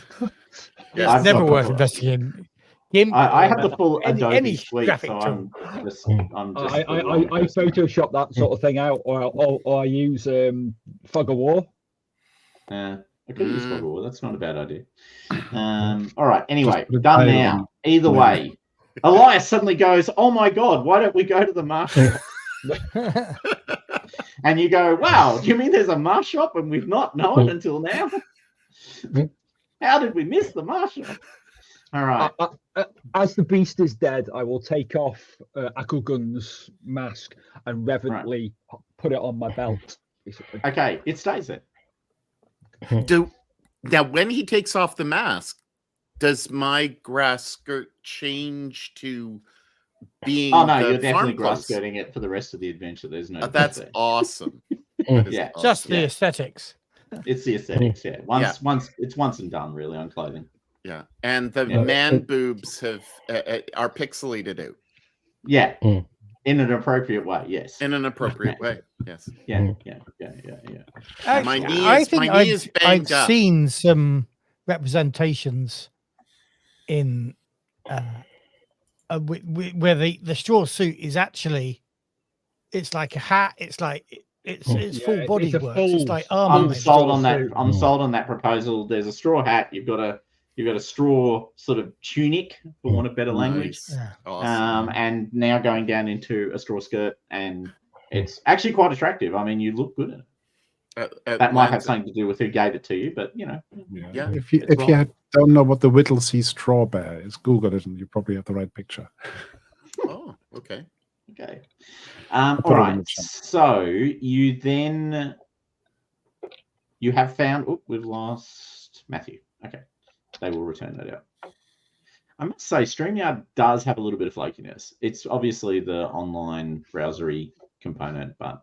Yes. I've Never got worth the- investing in. GIMP I have or the full any Adobe suite, graphic so tool. I'm just I Photoshop that sort of thing out, or I use Fog of War. I could use Fog of War. That's not a bad idea. All right. Anyway, put a done title now. on. Either Yeah. way, Elias suddenly goes, "Oh my God, why don't we go to the mask shop?" And you go, "Wow, do you mean there's a mask shop and we've not known until now? How did we miss the mask shop?" All right. As the beast is dead, I will take off Akelgun's mask and reverently put it on my belt. Basically. Okay, it stays there. Now, when he takes off the mask, does my grass skirt change to being? Oh no, the you're definitely farm grass clothes? skirting it for the rest of the adventure. There's no. That's there. awesome. That is Yeah. awesome. Just the Yeah. aesthetics. It's the aesthetics. Yeah. Once and done, really, on clothing. Yeah, and the Yeah. man boobs are pixelated out Yeah. Mm. In an appropriate way. Yes. in an appropriate way. Yes. Yeah. My knee I is- think my knee is I'd banged up. seen some representations in where the straw suit is actually, it's like a hat. It's like it's Yeah, full it's body a work. full- It's like armor. I'm maybe. sold on that. suit. I'm sold on that proposal. There's a straw hat. You've got a straw sort of tunic, for want of better language. Nice. Yeah. Awesome. And now going down into a straw skirt, and it's actually quite attractive. I mean, you look good in it. That might have something to do with who gave it to you, but you know. Yeah. If you It's wrong. don't know what the Whittlesea straw bear is, Google it and you probably have the right picture. Oh, okay. Okay. put All it in right. the chat. So you have found. Oh, we've lost Matthew. Okay, they will return that out. I must say, StreamYard does have a little bit of flakiness. It's obviously the online browsery component, but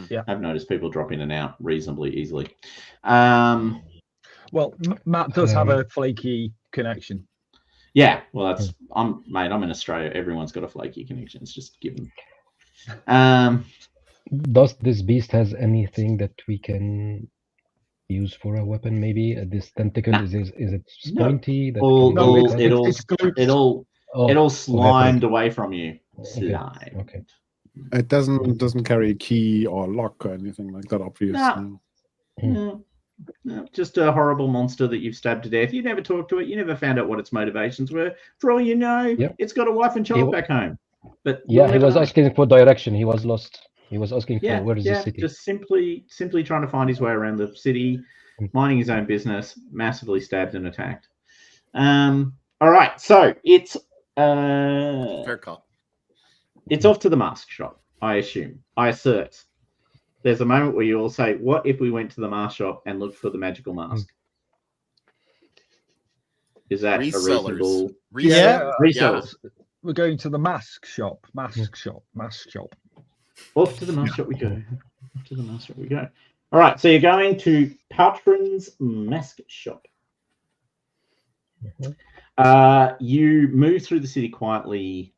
Yeah. I've noticed people drop in and out reasonably easily. Well, Matt does have a flaky connection. Yeah, well, I'm in Australia. Everyone's got a flaky connection. It's just given. Does this beast has anything that we can use for a weapon? Maybe this tentacle Nah. is it No. pointy? That All- can- all- it's, it all- it's glutes. It all Oh, slimed away from you. Okay, Slime. okay. It doesn't carry a key or lock or anything like that, obvious. No. no. No, just a horrible monster that you've stabbed to death. You never talked to it. You never found out what its motivations were. For all you know, Yep. it's got a wife and child He- back home. But Yeah, you'll he never was know. asking for direction. He was lost. He was asking for Yeah, where is the city. just simply trying to find his way around the city, minding his own business, massively stabbed and attacked. All right, so it's Fair call. it's off to the mask shop, I assume. I assert. There's a moment where you all say, what if we went to the mask shop and looked for the magical mask? Is that a reasonable... Yeah. Resellers. We're going to the mask shop. Mask shop. Off to the mask shop we go. Off to the mask shop we go. All right, so you're going to Patron's Mask Shop. You move through the city quietly.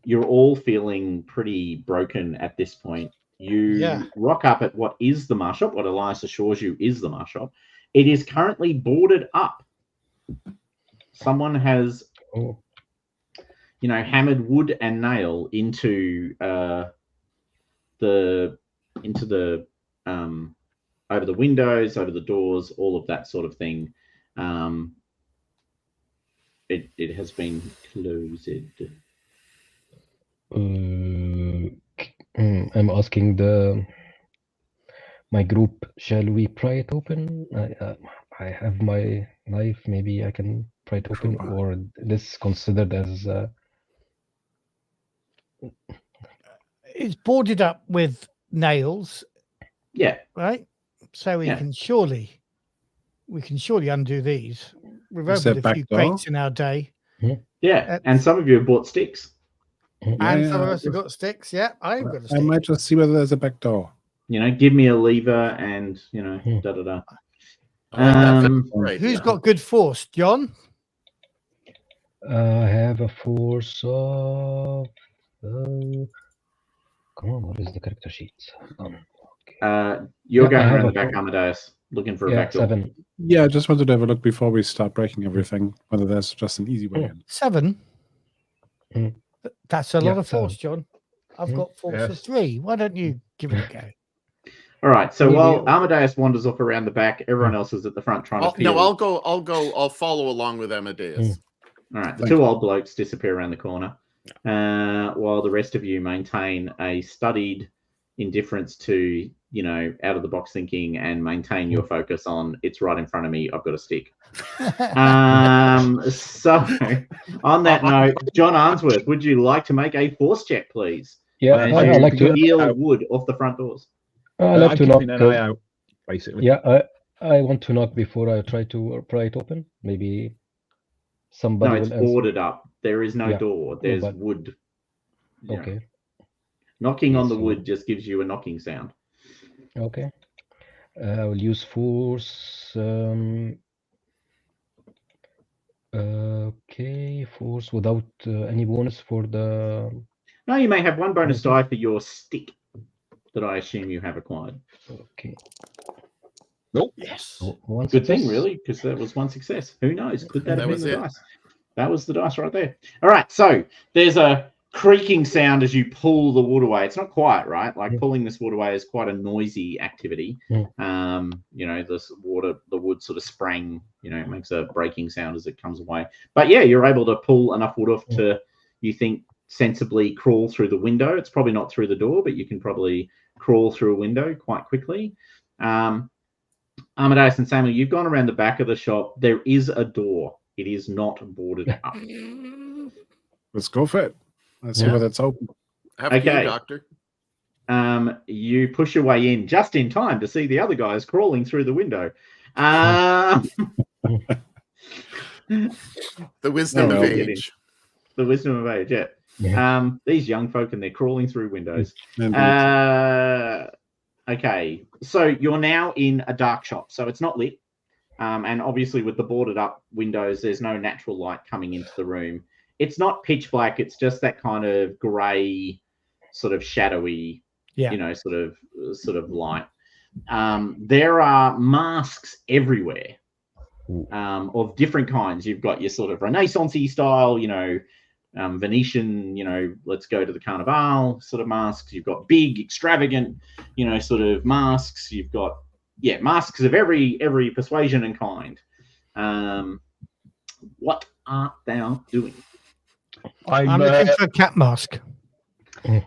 You're all feeling pretty broken at this point. You rock up at what is the mask shop, what Elias assures you is the mask shop. It is currently boarded up. Someone has hammered wood and nail into the over the windows, over the doors, all of that sort of thing. It has been closed. I'm asking my group, shall we pry it open? I have my knife, maybe I can pry it open, or this considered as It's boarded up with nails, Yeah. right? So we Yeah. can surely undo these. We've Is there opened a back few door? crates in our day, Yeah. And some of you have bought sticks. and some of Yeah, us have got sticks. Yeah, I've got a I stick. might just see whether there's a back door. Give me a lever and, da da da. I like that. Um, Right. Who's got good force, John? I have a force of. Come on, what is the character sheet? You're Yeah, I going have around a the back, four. Amadeus, looking for a Yeah, back door. 7. Yeah, I just wanted to have a look before we start breaking everything, whether there's just an easy way Oh. in. 7. Mm. That's a Yeah, lot of force, 7. John. I've Mm. got force of Yes. 3. Why don't you give it a go? All right. So Maybe- while Amadeus wanders off around the back, everyone else is at the front trying to peel. I'll follow along with Amadeus. All right. The Thank two you. old blokes disappear around the corner, while the rest of you maintain a studied indifference to, out of the box thinking and maintain your focus on it's right in front of me. I've got a stick. So on that note, John Arnsworth, would you like to make a force check, please? Yeah, As I you like to. peel wood off the front doors. I like I'm to knock. keeping an eye out, basically. Yeah, I want to knock before I try to pry it open. Maybe somebody No, it's will answer. boarded up. There is no Yeah. door. There's but- wood. Okay. Knocking on the So- wood just gives you a knocking sound. Okay. I will use force. Okay, force without any bonus for the. No, you may have one bonus Okay. die for your stick that I assume you have acquired. Okay. Yes. One Good thing, success. really, because that was one success. Who knows? Could that That have been was the it. dice? That was the dice right there. All right, so there's a creaking sound as you pull the wood away. It's not quiet, right? Like pulling this wood away is quite a noisy activity. This the wood sort of sprang, it makes a breaking sound as it comes away. But yeah, you're able to pull enough wood off to, you think, sensibly crawl through the window. It's probably not through the door, but you can probably crawl through a window quite quickly. Amadeus and Samuel, you've gone around the back of the shop. There is a door. It is not boarded up. Let's go for it. Let's see Yeah. whether it's open. Have you, Okay. Doctor? You push your way in just in time to see the other guys crawling through the window. The wisdom No, of no. age. The wisdom of age, yeah. Yeah. These young folk, and they're crawling through windows. Indeed. Okay, so you're now in a dark shop, so it's not lit. And obviously with the boarded up windows, there's no natural light coming into the room. It's not pitch black, it's just that kind of gray, sort of shadowy, sort of light. There are masks everywhere, of different kinds. You've got your sort of Renaissance-y style, Venetian, let's go to the Carnival sort of masks. You've got big, extravagant, sort of masks. You've got, masks of every persuasion and kind. What art thou doing? I'm looking for a cat mask.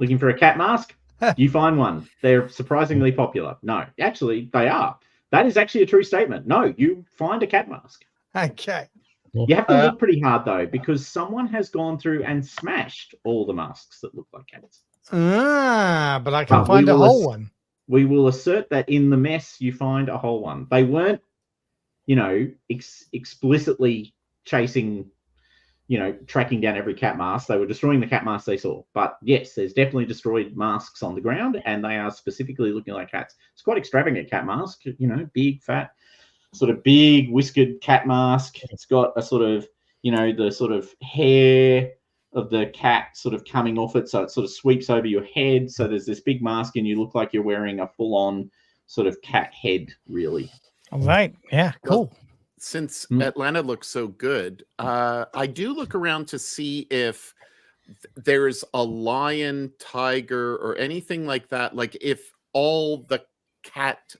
Looking for a cat mask? You find one. They're surprisingly popular. No, actually, they are. That is actually a true statement. No, you find a cat mask. Okay. You have to look pretty hard, though, because someone has gone through and smashed all the masks that look like cats. But I can But find we a will whole one. We will assert that in the mess, you find a whole one. They weren't, explicitly chasing, tracking down every cat mask. They were destroying the cat masks they saw. But yes, there's definitely destroyed masks on the ground, and they are specifically looking like cats. It's quite extravagant cat mask, big, fat, sort of big whiskered cat mask. It's got a sort of, the sort of hair of the cat sort of coming off it, so it sort of sweeps over your head. So there's this big mask, and you look like you're wearing a full-on sort of cat head, really. All right. Yeah. Cool. Since Atlanta looks so good, I do look around to see if there's a lion, tiger, or anything like that. Like if all the cat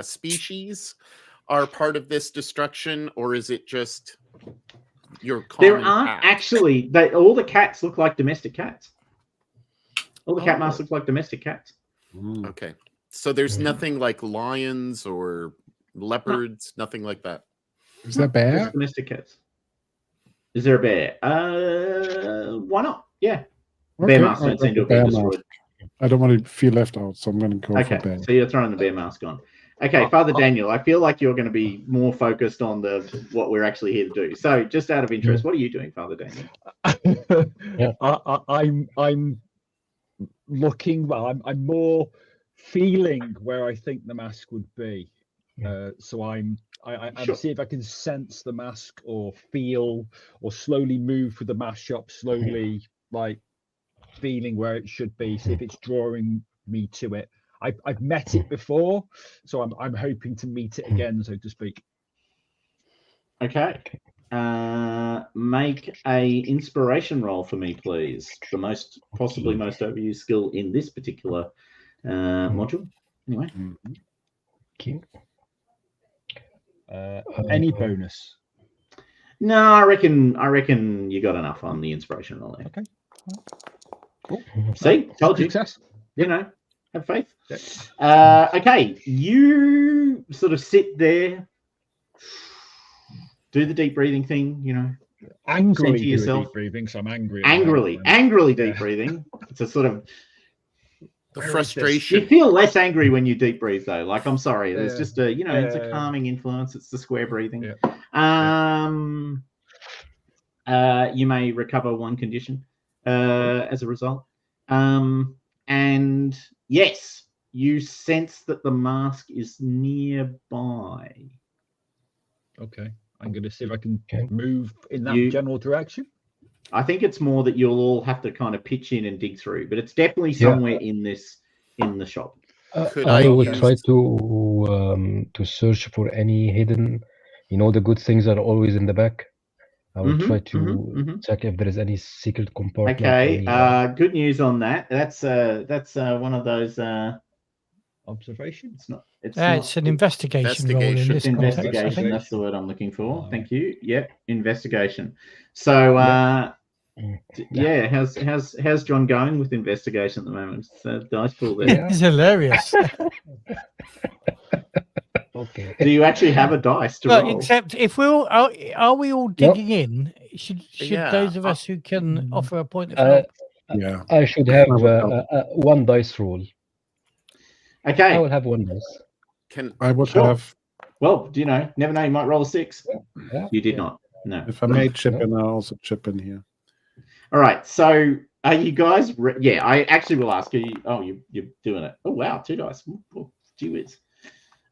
species are part of this destruction, or is it just your common There aren't cat? actually. All the cats look like domestic cats. All the cat masks look like domestic cats. Okay, so there's nothing like lions or leopards, nothing like that. Is there a bear? Just domestic cats. Is there a bear? Why not? Yeah. Bear Okay, masks I'll don't go seem to for have been bear mask. destroyed. I don't want to feel left out, so I'm going to go Okay, for bear. so you're throwing the bear mask on. Okay, Father Daniel, I feel like you're going to be more focused on what we're actually here to do. So, just out of interest, what are you doing, Father Daniel? Yeah. I'm looking. Well, I'm more feeling where I think the mask would be. So I'm Sure. see if I can sense the mask or feel or slowly move through the mask shop, slowly like feeling where it should be. See if it's drawing me to it. I've met it before, so I'm hoping to meet it again, so to speak. Okay. Make a inspiration roll for me, please. The possibly most overused skill in this particular module. Anyway. Okay. Any bonus? No, I reckon you got enough on the inspiration roll there. Okay. Cool. See, told you. Success. You know, have faith. Yeah. Okay, you sort of sit there, do the deep breathing thing, you know. Angrily to do yourself. deep breathing, so I'm angry. at the moment. Angrily deep Yeah. breathing. It's a sort of The Where is this? frustration. you feel less angry when you deep breathe though. Like I'm sorry, there's Yeah. just a it's a Yeah. calming influence. It's the square breathing. Yeah. You may recover one condition as a result. And yes, you sense that the mask is nearby. Okay. I'm going to see if I can Okay. move in that You- general direction. I think it's more that you'll all have to kind of pitch in and dig through, but it's definitely Yeah. somewhere in the shop. Could I I would use- try to search for any hidden, the good things that are always in the back. I would try to check if there is any secret compartment. Okay. any, Good news on that. That's one of those. Observation. It's not. It's It's an investigation role in Investigation. this It's context. I investigation. think. That's the word I'm looking for. Alright. Thank you. Yep, investigation. So, yeah, how's John going with investigation at the moment? It's dice pool there. Yeah. It's hilarious. Okay. Do you actually have a dice to Well, roll? except if are we all digging in? Should Yeah, those of us who can offer a point of Uh, help? Yeah. I should have I would one dice roll. I Okay. will have one dice. Can I would Sure. have, Well, do you know? Never know. You might roll a 6. Yeah. You did not. No. if I made chip No. in, I'll also chip in here. All right. So, are you guys? Yeah, I actually will ask you. Oh, you're doing it. Oh, wow, 2 dice. Oh, gee whiz.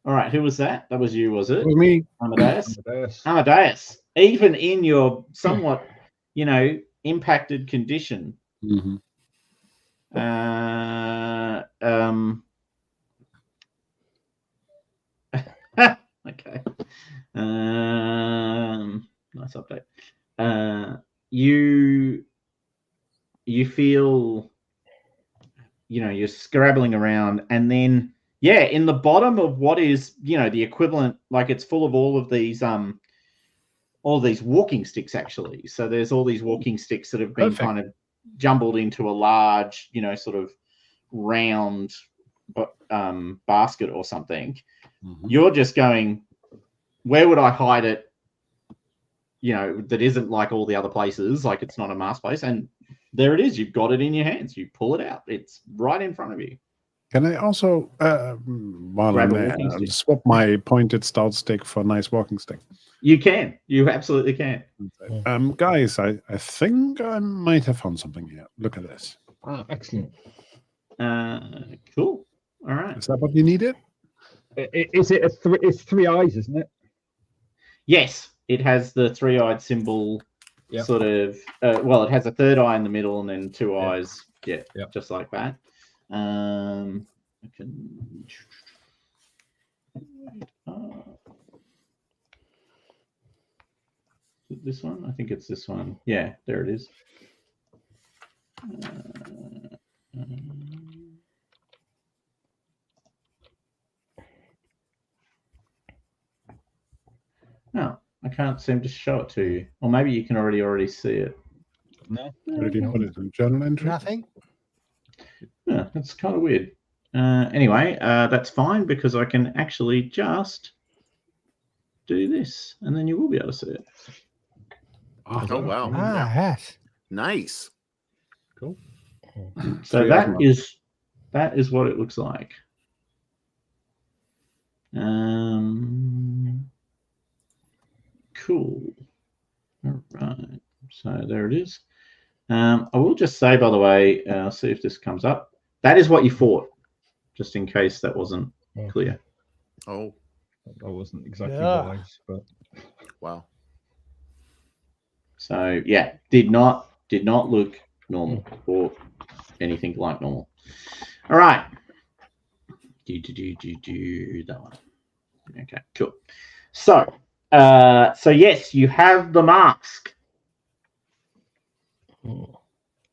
All right. Who was that? That was you, was it? For me, Amadeus. Amadeus. Amadeus. Even in your somewhat, impacted condition. mhm. Okay. Nice update. You feel, you're scrabbling around, and then in the bottom of what is, the equivalent, like it's full of all these walking sticks actually. So there's all these walking sticks that have been Perfect. kind of jumbled into a large, sort of round basket or something. Mhm. You're just going, where would I hide it? That isn't like all the other places, like it's not a mask place. And there it is. You've got it in your hands. You pull it out. It's right in front of you. Can I also, while Grab I'm a there, walking stick. swap my pointed stout stick for a nice walking stick? You can. You absolutely can. Guys, I think I might have found something here. Look at this. Ah, excellent. Cool. All right. Is that what you needed? Is it it's 3 eyes, isn't it? Yes, it has the 3-eyed symbol. Yep. Sort of. Well, it has a 3rd eye in the middle and then 2 Yep. eyes. Yeah, Yep. just like that. I can. Is it this one? I think it's this one. Yeah, there it is. No, I can't seem to show it to you. Or maybe you can already see it. No. Where did you put it? In journal entry? Nothing. Yeah, that's kind of weird. Anyway, that's fine because I can actually just do this and then you will be able to see it. Oh wow. Ah, yes. Nice. Cool. So 3 that Agamo. is what it looks like. Cool. All right. So there it is. I will just say, by the way, see if this comes up. That is what you fought, just in case that wasn't clear. Oh, That wasn't exactly Yeah. wise, but wow. So yeah, did not look normal or anything like normal. All right. Do that one. Okay, cool. So yes, you have the mask,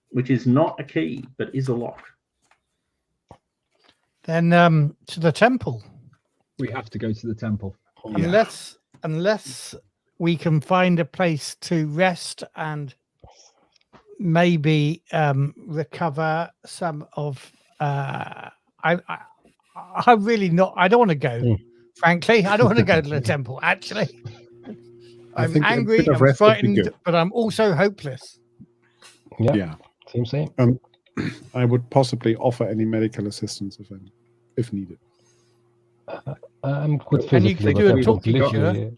which is not a key but is a lock. Then to the temple. we have to go to the temple. Unless we can find a place to rest and maybe recover some of I really not I don't want to go. Frankly, I don't want to go to the temple, actually. I I'm think a angry, bit of I'm rest would be frightened, good. but I'm also hopeless. Yeah. Same. I would possibly offer any medical assistance if needed. I'm good And you physically, can but do a I'm talking completely.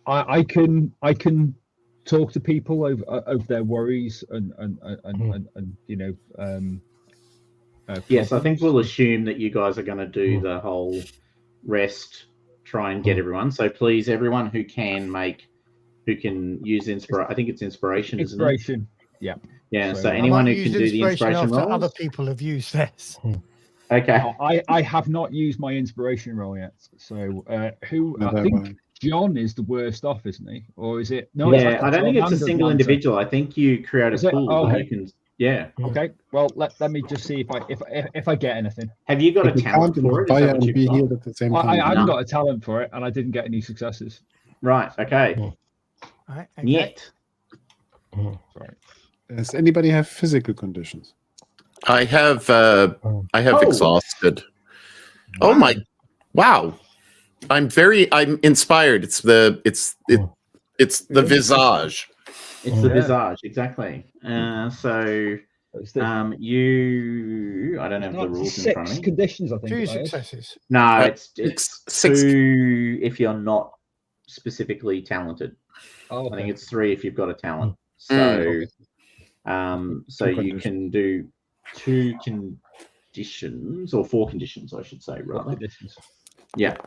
I can talk to people over their worries and you know Yes, I think problems. we'll assume that you guys are going to do the whole rest, try and get everyone. So please, everyone who can use inspiration. I think it's inspiration, isn't it? Inspiration. Yeah. Yeah. So, So I anyone might who use can do the inspiration after rolls. other people have used this. Okay. I have not used my inspiration roll yet. So who Neither I have think I. John is the worst off, isn't he? Or is it? No, it's Yeah, actually I don't think John it's a and single Atlanta. individual. I think you create Is a it? pool. Oh, that okay. You can. Yeah. Okay. Well, let me just see if I get anything. Have you got a But you talent can't for it? Is that inspire what and you've be got? healed at the same time. I haven't No. got a talent for it, and I didn't get any successes. Right. Okay. Right, okay. Yet. Sorry. Does anybody have physical conditions? I have Oh. exhausted. Oh my! Wow, I'm inspired. It's the visage. It's the Yeah. visage, exactly. So It's the, you. I don't have the not rules in front of six me. conditions, I think. 2 it is. successes. No, it's Six. 2 if you're not specifically talented. Oh, I think okay. it's 3 if you've got a talent. Mm. So, so Two you conditions. can do 2 conditions or 4 conditions, I should say, Four rather. conditions. Yeah.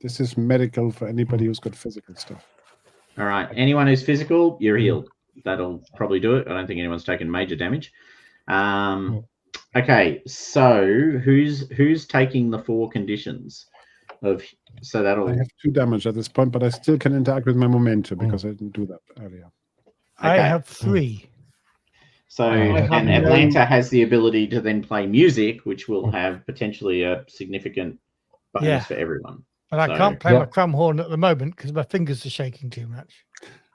This is medical for anybody who's got physical stuff. All right. Anyone who's physical, you're healed. That'll probably do it. I don't think anyone's taken major damage. Okay. So who's taking the 4 conditions of? So that'll. I have 2 damage at this point, but I still can interact with my momentum because I didn't do that earlier. I Okay. have 3. So, have and no- Atlanta has the ability to then play music, which will have potentially a significant bonus Yeah. for everyone. But I So- can't play Yeah. my crumb horn at the moment because my fingers are shaking too much.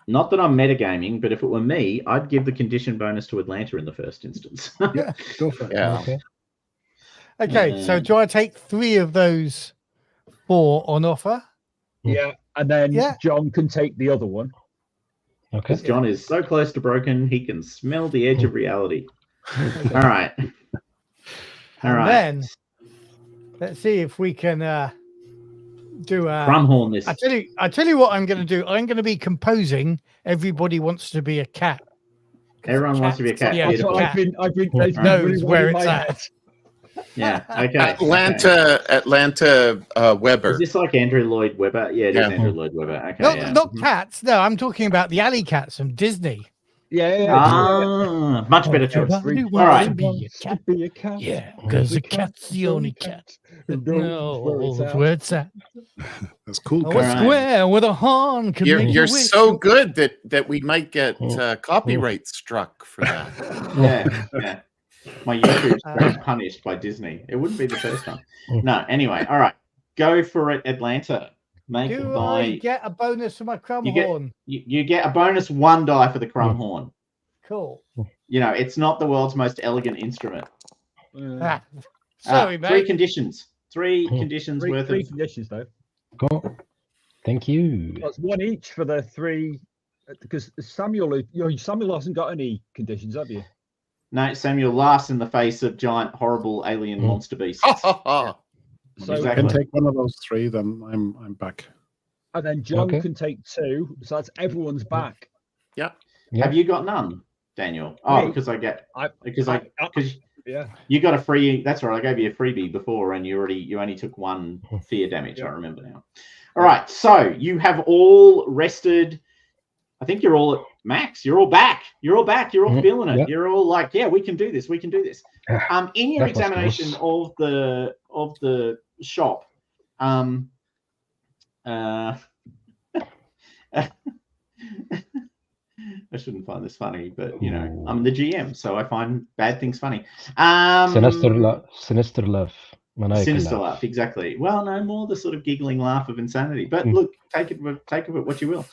Not that I'm metagaming, but if it were me, I'd give the condition bonus to Atlanta in the first instance. Yeah, go for it. Yeah. Okay. Okay, so do I take 3 of those 4 on offer? Yeah, and then Yeah. John can take the other one. Okay. Because John is so close to broken, he can smell the edge of reality. All right. All And right. then let's see if we can do a. Crumhorn this. I tell you what I'm going to do. I'm going to be composing. Everybody wants to be a cat. Everyone wants to be a cat. Yeah, That's Beautiful. what cat. I've been Knows really where in it's my at. head. Yeah. Okay. Atlanta Weber. Is this like Andrew Lloyd Webber? Yeah, it is Yeah. Andrew Lloyd Webber. Okay. Not, yeah. not cats. No, I'm talking about the alley cats from Disney. Yeah. Ah, much better choice. Everybody All wants right. to be a cat. Be a cat. Yeah, because the cat's the only cat who that knows knows where where it's at. That's cool. Oh, a Kat. Alright. square with a horn can You're make you're you wish so you- good that we might get copyright struck for that. Yeah. Yeah. My YouTube's been punished by Disney. It wouldn't be the first time. No. Anyway. All right. Go for it, Atlanta. Make Do my. I get a bonus for my crumb You get- horn? You get a bonus 1 die for the crumb horn. Cool. You know, it's not the world's most elegant instrument. Ah, sorry, 3 mate. conditions. 3 conditions worth Three of. conditions though. Go. Thank you. That's 1 each for the 3 because Samuel, Samuel hasn't got any conditions, have you? No, Samuel laughs in the face of giant, horrible alien monster beasts. So If I can take one of those 3, then I'm back. and then John Okay. can take 2, so that's everyone's back. Yeah. Have you got none, Daniel? Oh, Me? because because Yeah. you got a free. That's right. I gave you a freebie before, and you only took 1 fear damage. I remember now. All right. So you have all rested. I think you're all at max. You're all back. You're all back. You're all feeling it. Yeah. You're all like, yeah, we can do this. We can do this. In your That was examination of the shop, I shouldn't find this funny, but you know, I'm the GM, so I find bad things funny. Sinister laugh. Maniacal Sinister laugh, exactly. Well, no more the sort of giggling laugh of insanity. But look, take of it what you will.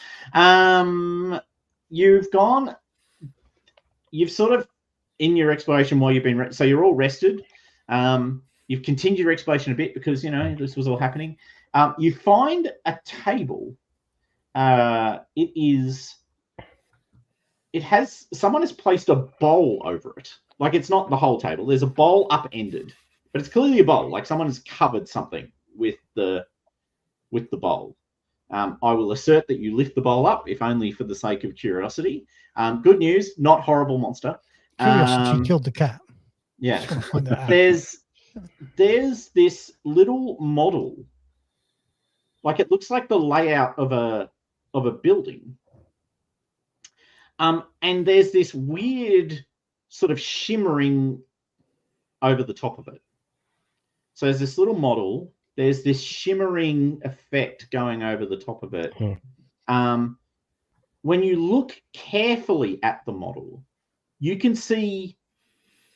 You've sort of in your exploration while you've been so you're all rested. You've continued your exploration a bit because you know this was all happening. You find a table. Someone has placed a bowl over it. Like it's not the whole table. There's a bowl upended, but it's clearly a bowl. Like someone has covered something with the bowl. I will assert that you lift the bowl up, if only for the sake of curiosity. Good news, not horrible monster. Curiosity killed the cat. Yeah. Just wanna point that out. There's this little model. Like it looks like the layout of a building. And there's this weird sort of shimmering over the top of it. So there's this little model. There's this shimmering effect going over the top of it. When you look carefully at the model, you can see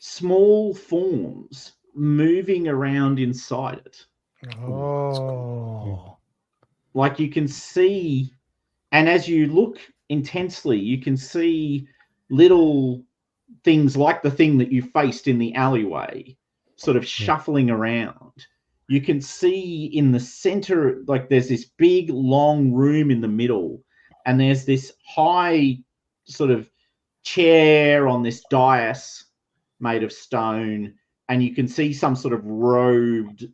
small forms moving around inside it. Oh. Like you can see, and as you look intensely, you can see little things like the thing that you faced in the alleyway sort of shuffling around. You can see in the center, like there's this big long room in the middle, and there's this high sort of chair on this dais made of stone, and you can see some sort of robed,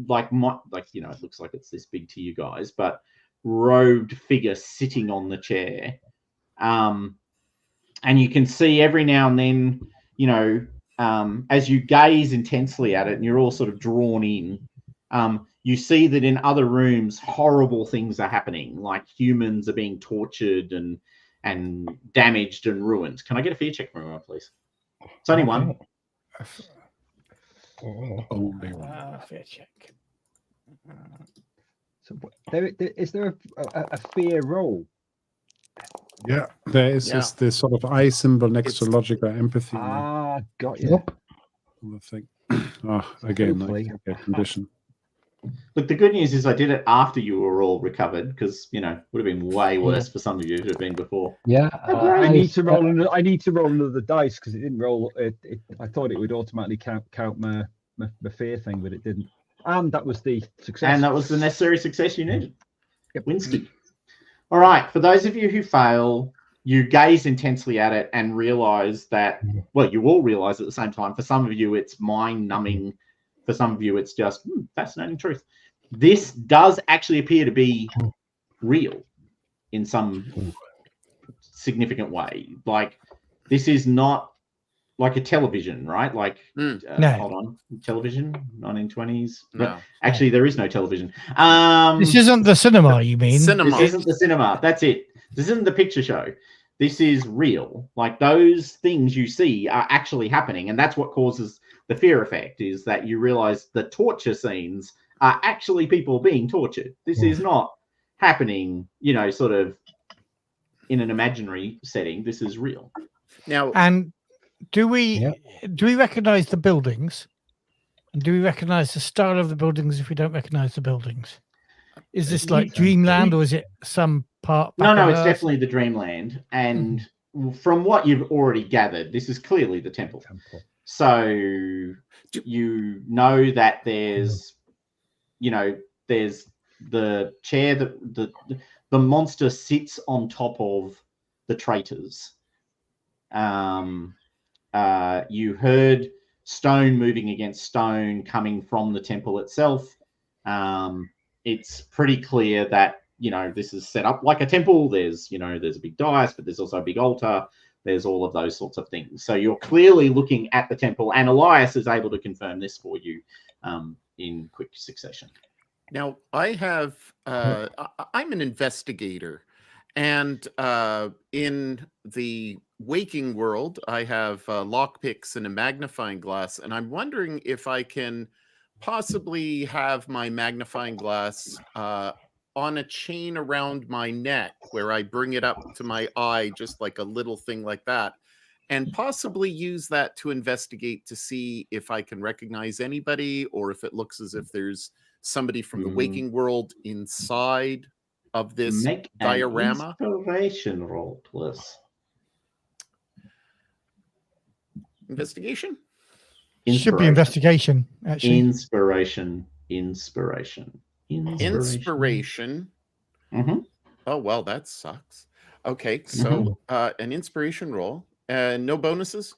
like you know, it looks like it's this big to you guys, but robed figure sitting on the chair. And you can see every now and then, you know, as you gaze intensely at it and you're all sort of drawn in, you see that in other rooms, horrible things are happening, like humans are being tortured and damaged and ruined. Can I get a fear check from everyone, please? It's only one. Only one. Fear check. So is there a fear roll? Yeah, there is this sort of eye symbol next to logic or empathy Got you. Yep. on the thing. Again, Hopefully. like a condition. Look, the good news is I did it after you were all recovered, because you know it would have been way worse for some of you if it had been before. Yeah. I need to roll. I need to roll another dice because it didn't roll. I thought it would automatically count my fear thing, but it didn't. And that was the success. And that was the necessary success you needed. Yep. Winston. All right. For those of you who fail, you gaze intensely at it and realize that, well, you all realize at the same time. For some of you, it's mind-numbing. For some of you, it's just fascinating truth. This does actually appear to be real in some significant way. Like, this is not like a television, right? Like, No. hold on, television, 1920s. No. Actually, there is no television. This isn't the cinema, you mean? Cinema. This isn't the cinema. That's it. This isn't the picture show. This is real. Like, those things you see are actually happening, and that's what causes the fear effect, is that you realize the torture scenes are actually people being tortured. This is not happening, you know, sort of in an imaginary setting. This is real. Now, And do we recognize the buildings? And do we recognize the style of the buildings if we don't recognize the buildings? Is this like Dreamland, or is it some part? No, back on it's Earth? definitely the Dreamland. And from what you've already gathered, this is clearly the temple. So you know that there's, you know, there's the chair, the monster sits on top of the traitors. You heard stone moving against stone coming from the temple itself. It's pretty clear that, this is set up like a temple. There's a big dais, but there's also a big altar. There's all of those sorts of things. So you're clearly looking at the temple, and Elias is able to confirm this for you in quick succession. Now, I'm an investigator, and in the waking world, I have lockpicks and a magnifying glass, and I'm wondering if I can possibly have my magnifying glass on a chain around my neck, where I bring it up to my eye, just like a little thing like that, and possibly use that to investigate to see if I can recognize anybody, or if it looks as if there's somebody from the waking world inside of this Make diorama. An inspiration roll, please. Investigation? Should be investigation, actually. Inspiration. Mm-hmm. Oh, well, that sucks. Okay, so an inspiration roll. No bonuses?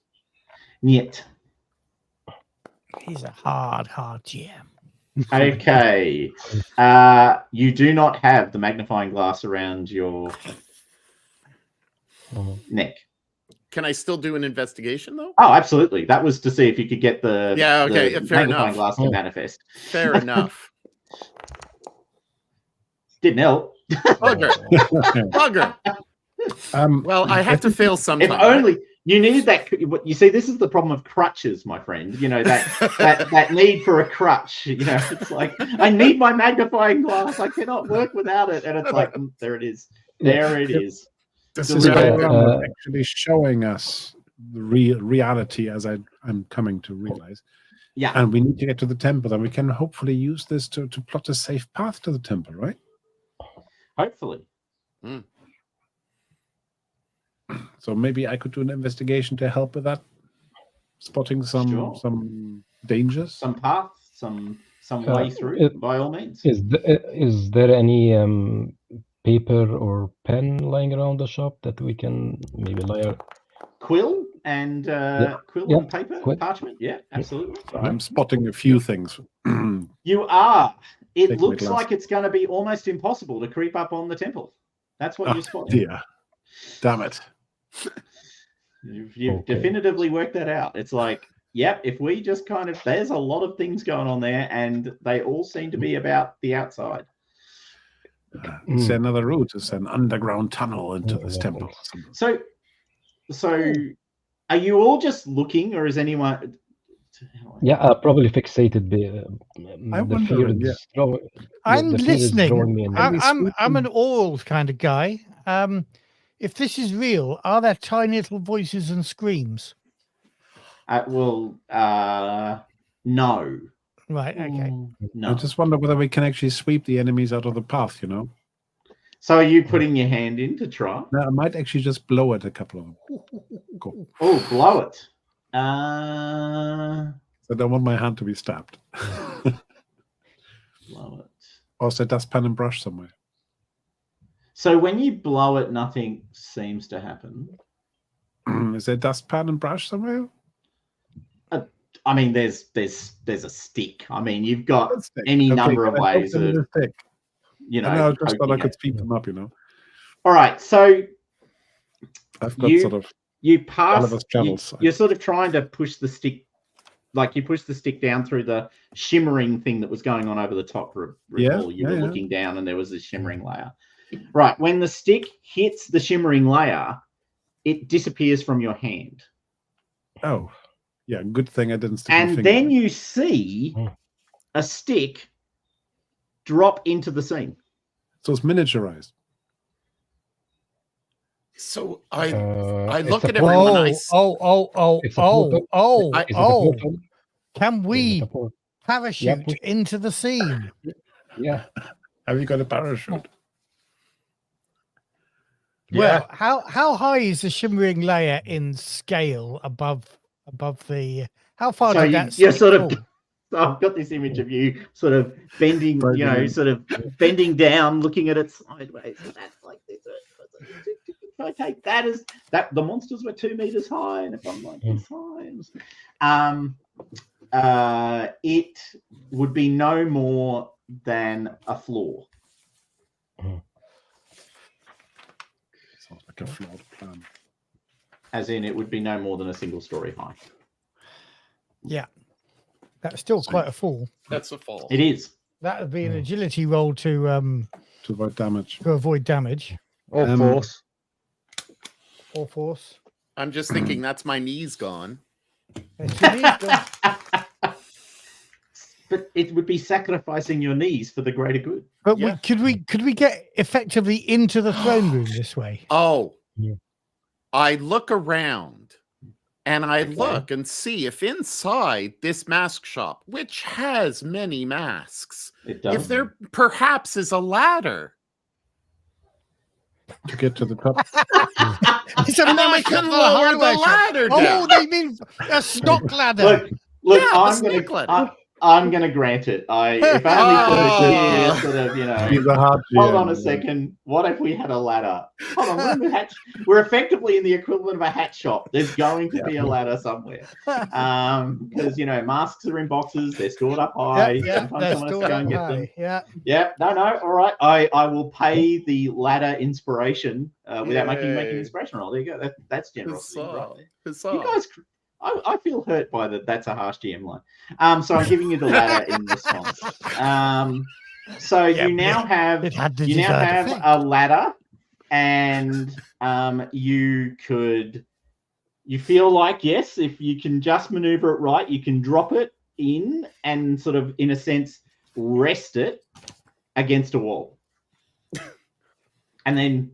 Yet. He's a hard GM. Okay. You do not have the magnifying glass around your neck. Can I still do an investigation, though? Oh, absolutely. That was to see if you could get the fair magnifying enough. glass to manifest. Fair enough. Didn't help. Bugger. Well, I have to fail sometime. If only you needed that. You see, this is the problem of crutches, my friend. That need for a crutch. It's like, I need my magnifying glass. I cannot work without it. And it's like, there it is. There it is. This is actually showing us the reality, as I'm coming to realize. Yeah. And we need to get to the temple, and we can hopefully use this to plot a safe path to the temple, right? Hopefully. So maybe I could do an investigation to help with that, spotting some dangers, some path, some way through. By all means. Is there any paper or pen lying around the shop that we can maybe layer? Quill and paper, parchment. Yeah, absolutely. So I'm spotting a few things. You are. It looks like it's going to be almost impossible to creep up on the temple. That's what you're spotting. Dear. Damn it. You've definitively worked that out. It's like, yep, if we just there's a lot of things going on there, and they all seem to be about the outside. Is there another route? Is there an underground tunnel into this temple? So are you all just looking, or is anyone... Yeah, probably fixated. I'm listening. I'm an old kind of guy. If this is real, are there tiny little voices and screams? No. Right, okay. No. I just wonder whether we can actually sweep the enemies out of the path, So are you putting your hand in to try? No, I might actually just blow at a couple of them. Cool. Oh, blow it. I don't want my hand to be stabbed. Blow it. Or is there dustpan and brush somewhere? So when you blow it, nothing seems to happen. Is there dustpan and brush somewhere? I mean, there's a stick. I mean, you've got any number of ways of, I just thought I could sweep them up, All right, so I've got you pass. Travels, you're sort of trying to push the stick, like you push the stick down through the shimmering thing that was going on over the top. You were looking down, and there was this shimmering layer. Right, when the stick hits the shimmering layer, it disappears from your hand. Oh, yeah, good thing I didn't stick my finger. And then you see a stick drop into the scene. So it's miniaturized. So I look at everyone. Oh! Can we parachute into the scene? Yeah. Have you got a parachute? Well, how high is the shimmering layer in scale above the? How far did that? You're sort of So I've got this image of you sort of bending, Right, you know, yeah. sort of bending down, looking at it sideways. So that's like this. If I take that as that, the monsters were 2 meters high, and if I'm like this high, it would be no more than a floor. Sounds like a flawed plan. As in, it would be no more than a single story high. Yeah. That's still quite a fall. That's a fall. It is. That would be an agility roll to avoid damage. avoid damage Or force. or force. I'm just thinking that's my knees gone. Yes, you need to- But it would be sacrificing your knees for the greater good. But Yeah. could we get effectively into the throne room this way? Oh, Yeah. I look around and I look and see if inside this mask shop, which has many masks, It does. if there perhaps is a ladder. To get to the top. It's a And then we mask can at lower the hardware shop. ladder Oh, down. they mean a stock ladder. Look, Yeah, the I'm snake ladder. I'm gonna grant it. If only for the sheer sort of, you know. He's a hard Hold GM, on a yeah. second. What if we had a ladder? Hold on, we're, in the hatch. We're effectively in the equivalent of a hat shop. There's going to be a ladder somewhere. Because you know, masks are in boxes, they're stored up high. Yeah, Sometimes they're someone has to still go and get them. high. Yeah. Yeah, no, all right. I will pay the ladder inspiration without making you make an Yay. inspiration roll. There you go. That's generosity, right there. Huzzah. You guys, I feel hurt by that. That's a harsh GM line. So I'm giving you the ladder in response. So Yeah, you now have It had the you now desired have effect. a ladder, and you feel like, yes, if you can just maneuver it right, you can drop it in and sort of, in a sense, rest it against a wall, and then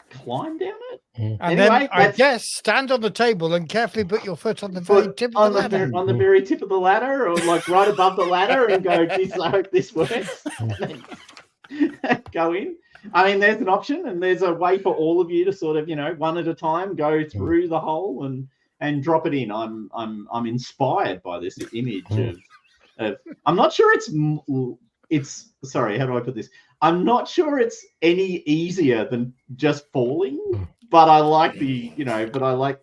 climb down it. And Anyway, then I that's- guess stand on the table and carefully put your foot on the very Foot tip on of the the ladder. on the very tip of the ladder, or like right above the ladder, and go, geez, I hope this works. And then go in. I mean, there's an option, and there's a way for all of you to sort of, you know, one at a time, go through the hole and drop it in. I'm inspired by this image of I'm not sure it's sorry, how do I put this? I'm not sure it's any easier than just falling, but I like the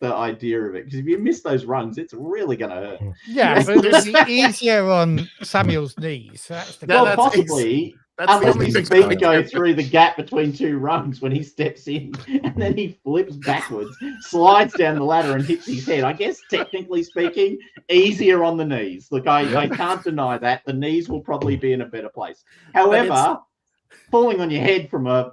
idea of it, because if you miss those rungs, it's really going to hurt. Yeah, but it'll be easier on Samuel's knees. That's the No, Well, that's possibly, That's the unless only he's thing feet I go can- through the gap between two rungs when he steps in, and then he flips backwards, slides down the ladder, and hits his head. I guess, technically speaking, easier on the knees. Look, I can't deny that. The knees will probably be in a better place. However, falling on your head from a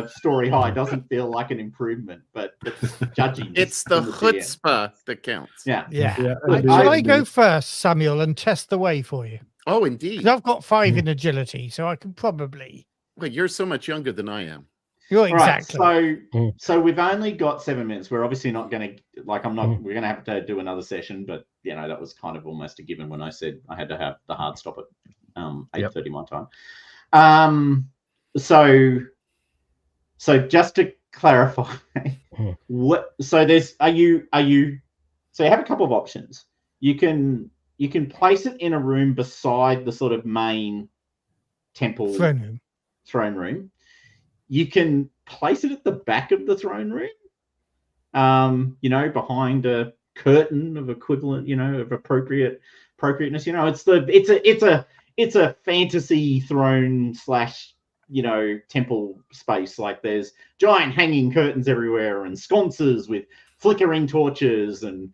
story high doesn't feel like an improvement, but it's judging. It's the from GM. chutzpah that counts. Yeah. Yeah. Yeah, Shall I go first, Samuel, and test the way for you? Oh, indeed. 'Cause I've got 5 in agility, so I can probably. Well, you're so much younger than I am. You're All right, exactly. so we've only got 7 minutes. We're obviously not going to we're going to have to do another session, but you know, that was kind of almost a given when I said I had to have the hard stop at 8:30 my time. So just to clarify, so you have a couple of options. You can place it in a room beside the sort of main temple Throne room. You can place it at the back of the throne room, behind a curtain of equivalent, of appropriateness. It's a fantasy throne / temple space. Like, there's giant hanging curtains everywhere and sconces with flickering torches and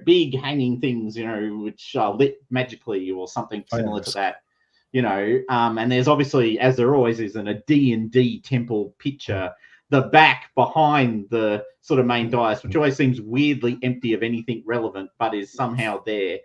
big hanging things which are lit magically or something similar to that. And there's obviously, as there always is in a D&D temple picture, the back behind the sort of main dais, which always seems weirdly empty of anything relevant, but is somehow there,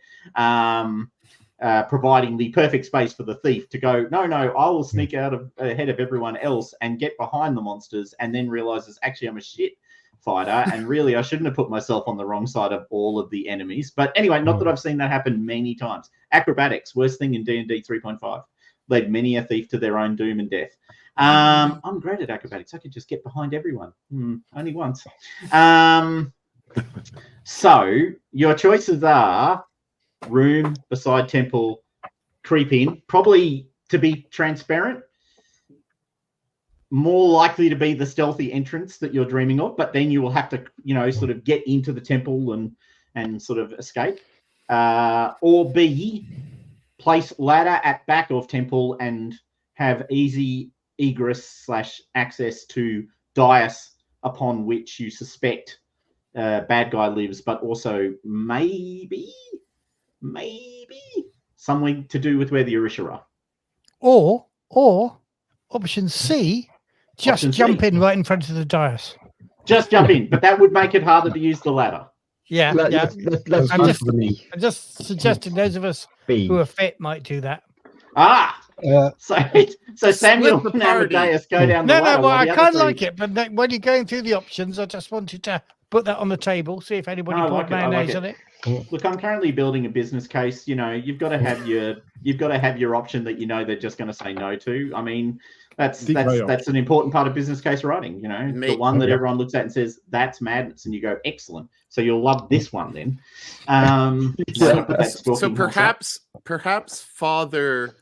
providing the perfect space for the thief to go, no, I will sneak out ahead of everyone else and get behind the monsters, and then realizes, actually, I'm a shit fighter, and really I shouldn't have put myself on the wrong side of all of the enemies. But anyway, not that I've seen that happen many times. Acrobatics, worst thing in D&D 3.5, led many a thief to their own doom and death. I'm great at acrobatics. I could just get behind everyone. Only once. So your choices are room beside temple, creep in, probably to be transparent, more likely to be the stealthy entrance that you're dreaming of, but then you will have to, sort of get into the temple and sort of escape. Or B, place ladder at back of temple and have easy egress / access to dais upon which you suspect bad guy lives, but also maybe something to do with where the Orisha are. Or option C, just Option C. jump in right in front of the dais. Just jump in, but that would make it harder to use the ladder. Yeah, Let's I'm go just- for the I just suggested those of us B. who are fit might do that. So Samuel the and party. Amadeus go down the No, ladder. but while I the kind other of like three- it. But when you're going through the options, I just wanted to put that on the table, see if anybody No, I put like it, I like mayonnaise it. on it. Look, I'm currently building a business case. You've got to have your option that they're just going to say no to. I mean, that's an important part of business case writing. The one that everyone looks at and says that's madness, and you go excellent. So you'll love this one then. So perhaps Father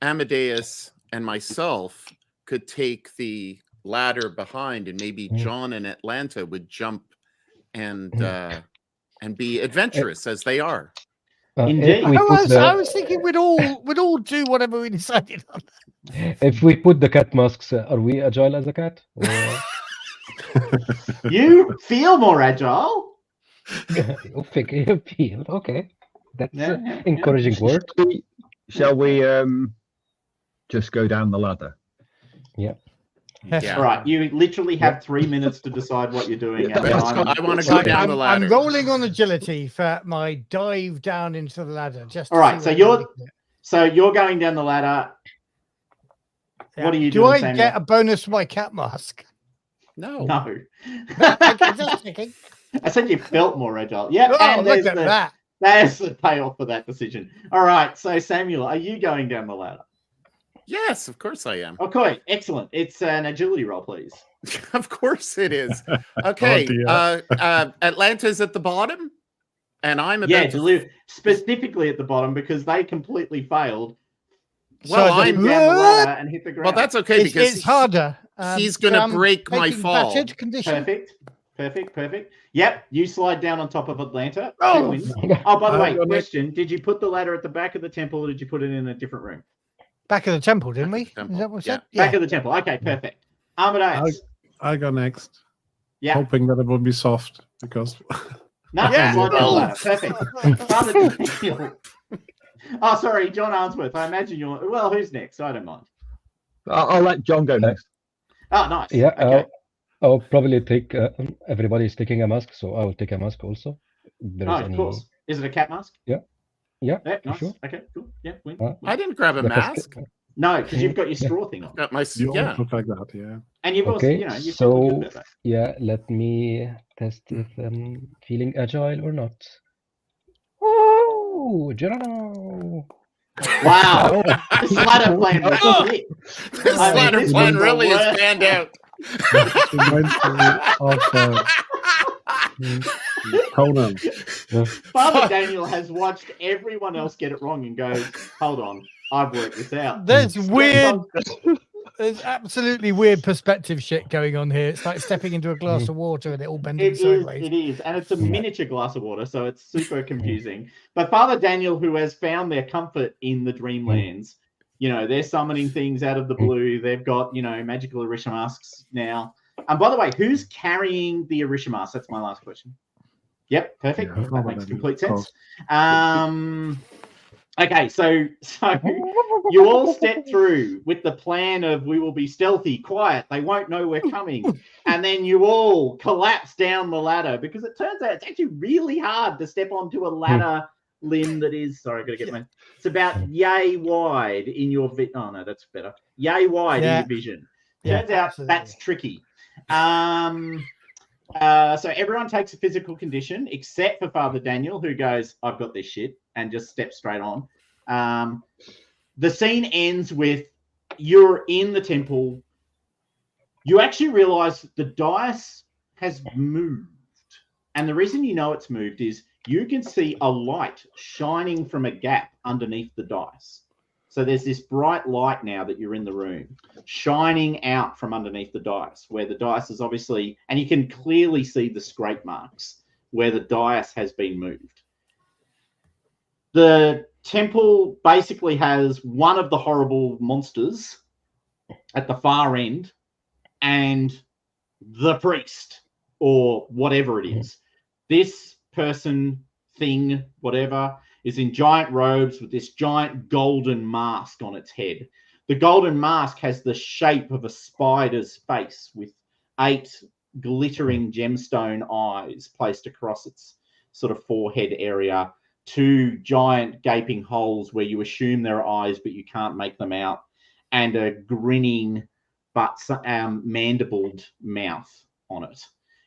Amadeus and myself could take the ladder behind, and maybe John and Atlanta would jump and be adventurous as they are. Indeed. I was thinking we'd all do whatever we decided on. If we put the cat masks, are we agile as a cat? Or... You feel more agile. feel okay. That's Yeah. encouraging word. Shall we just go down the ladder? Yeah. Yeah. All right, you literally have 3 minutes to want what you're doing. Yeah, I want to go down the ladder. I'm rolling on agility for my dive down into the ladder. All right, so you're going down the ladder. What are you Do doing, I Samuel? get a bonus for my cat mask? No. No. Okay, just checking. I said you felt more agile. Yeah, Oh, and look at that. there's the payoff for that decision. All right, so Samuel, are you going down the ladder? Yes, of course I am. Okay, excellent. It's an agility roll, please. Of course it is. Okay. dear. Atlanta's at the bottom, and I'm Yeah, about to. specifically at the bottom because they completely failed. Well, So I'm Down the ladder and hit the ground. well. That's okay It's because harder. he's gonna so I'm break my taking fall. battered condition. Perfect. Yep, you slide down on top of Atlanta. Oh. Two wins. Oh, by the way, I've got it. question: did you put the ladder at the back of the temple, or did you put it in a different room? Back of the temple, didn't we? Back of the Is that what we temple. said? Back of the temple. Okay, perfect. Amadeus. I go next, Yeah. hoping that it will be soft because No, Yeah. slide down the Oh. ladder. Perfect. Father Daniel. Oh, sorry, John Arnsworth. I imagine you're. Well, who's next? I don't mind. I'll let John go next. Oh, nice. Yeah, Okay. I'll probably take. Everybody's taking a mask, so I will take a mask also. There Oh, is of any- course. Is it a cat mask? Yeah, Yeah, for nice. sure. Okay, cool. Yeah, win. I didn't grab a The mask. first- No, because you've got your Yeah. straw thing on, Got my you yeah. always look like that. Yeah. and you've also, Okay, you feel good so about that. yeah, let me test if I'm feeling agile or not. Oh, Geronimo! Wow, this ladder plan was Oh. shit. This I mean, ladder this plan was the really is worst. panned out. Conan. Father Daniel has watched everyone else get it wrong and goes, "Hold on, I've worked this out." There's weird, there's absolutely weird perspective shit going on here. It's like stepping into a glass of water and it all bending sideways. It is, and it's a miniature glass of water, so it's super confusing. But Father Daniel, who has found their comfort in the Dreamlands, they're summoning things out of the blue. They've got, magical Orisha masks now. And by the way, who's carrying the Orisha mask? That's my last question. Yep, perfect. Yeah, That makes complete of sense. Okay, so you all step through with the plan of we will be stealthy, quiet, they won't know we're coming, and then you all collapse down the ladder because it turns out it's actually really hard to step onto a ladder limb that is, sorry, I gotta get my, it's about yay wide in your oh no, that's better. Yay wide in your vision. Turns out absolutely. that's tricky. So everyone takes a physical condition except for Father Daniel, who goes, "I've got this shit," and just steps straight on. The scene ends with you're in the temple. You actually realize the dais has moved. And the reason you know it's moved is you can see a light shining from a gap underneath the dice. So there's this bright light now that you're in the room, shining out from underneath the dice, where the dice is obviously, and you can clearly see the scrape marks where the dice has been moved. The temple basically has one of the horrible monsters at the far end and the priest or whatever it is. This person, thing, whatever, is in giant robes with this giant golden mask on its head. The golden mask has the shape of a spider's face with 8 glittering gemstone eyes placed across its sort of forehead area, 2 giant gaping holes where you assume there are eyes but you can't make them out, and a grinning but mandibled mouth on it.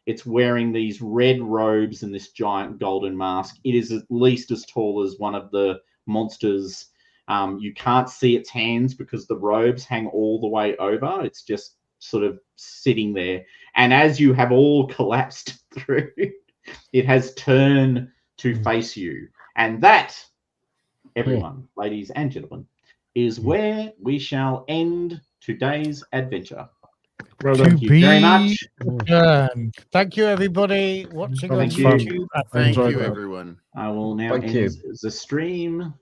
It's wearing these red robes and this giant golden mask. It is at least as tall as one of the monsters. You can't see its hands because the robes hang all the way over. It's just sort of sitting there. And as you have all collapsed through, it has turned to face you. And that, everyone, ladies and gentlemen, is where we shall end today's adventure. Well To done. Thank you very be much. returned. Thank you, everybody watching on Thank you. YouTube. Thank Enjoyed you, that. everyone. I will now Thank end you. the stream.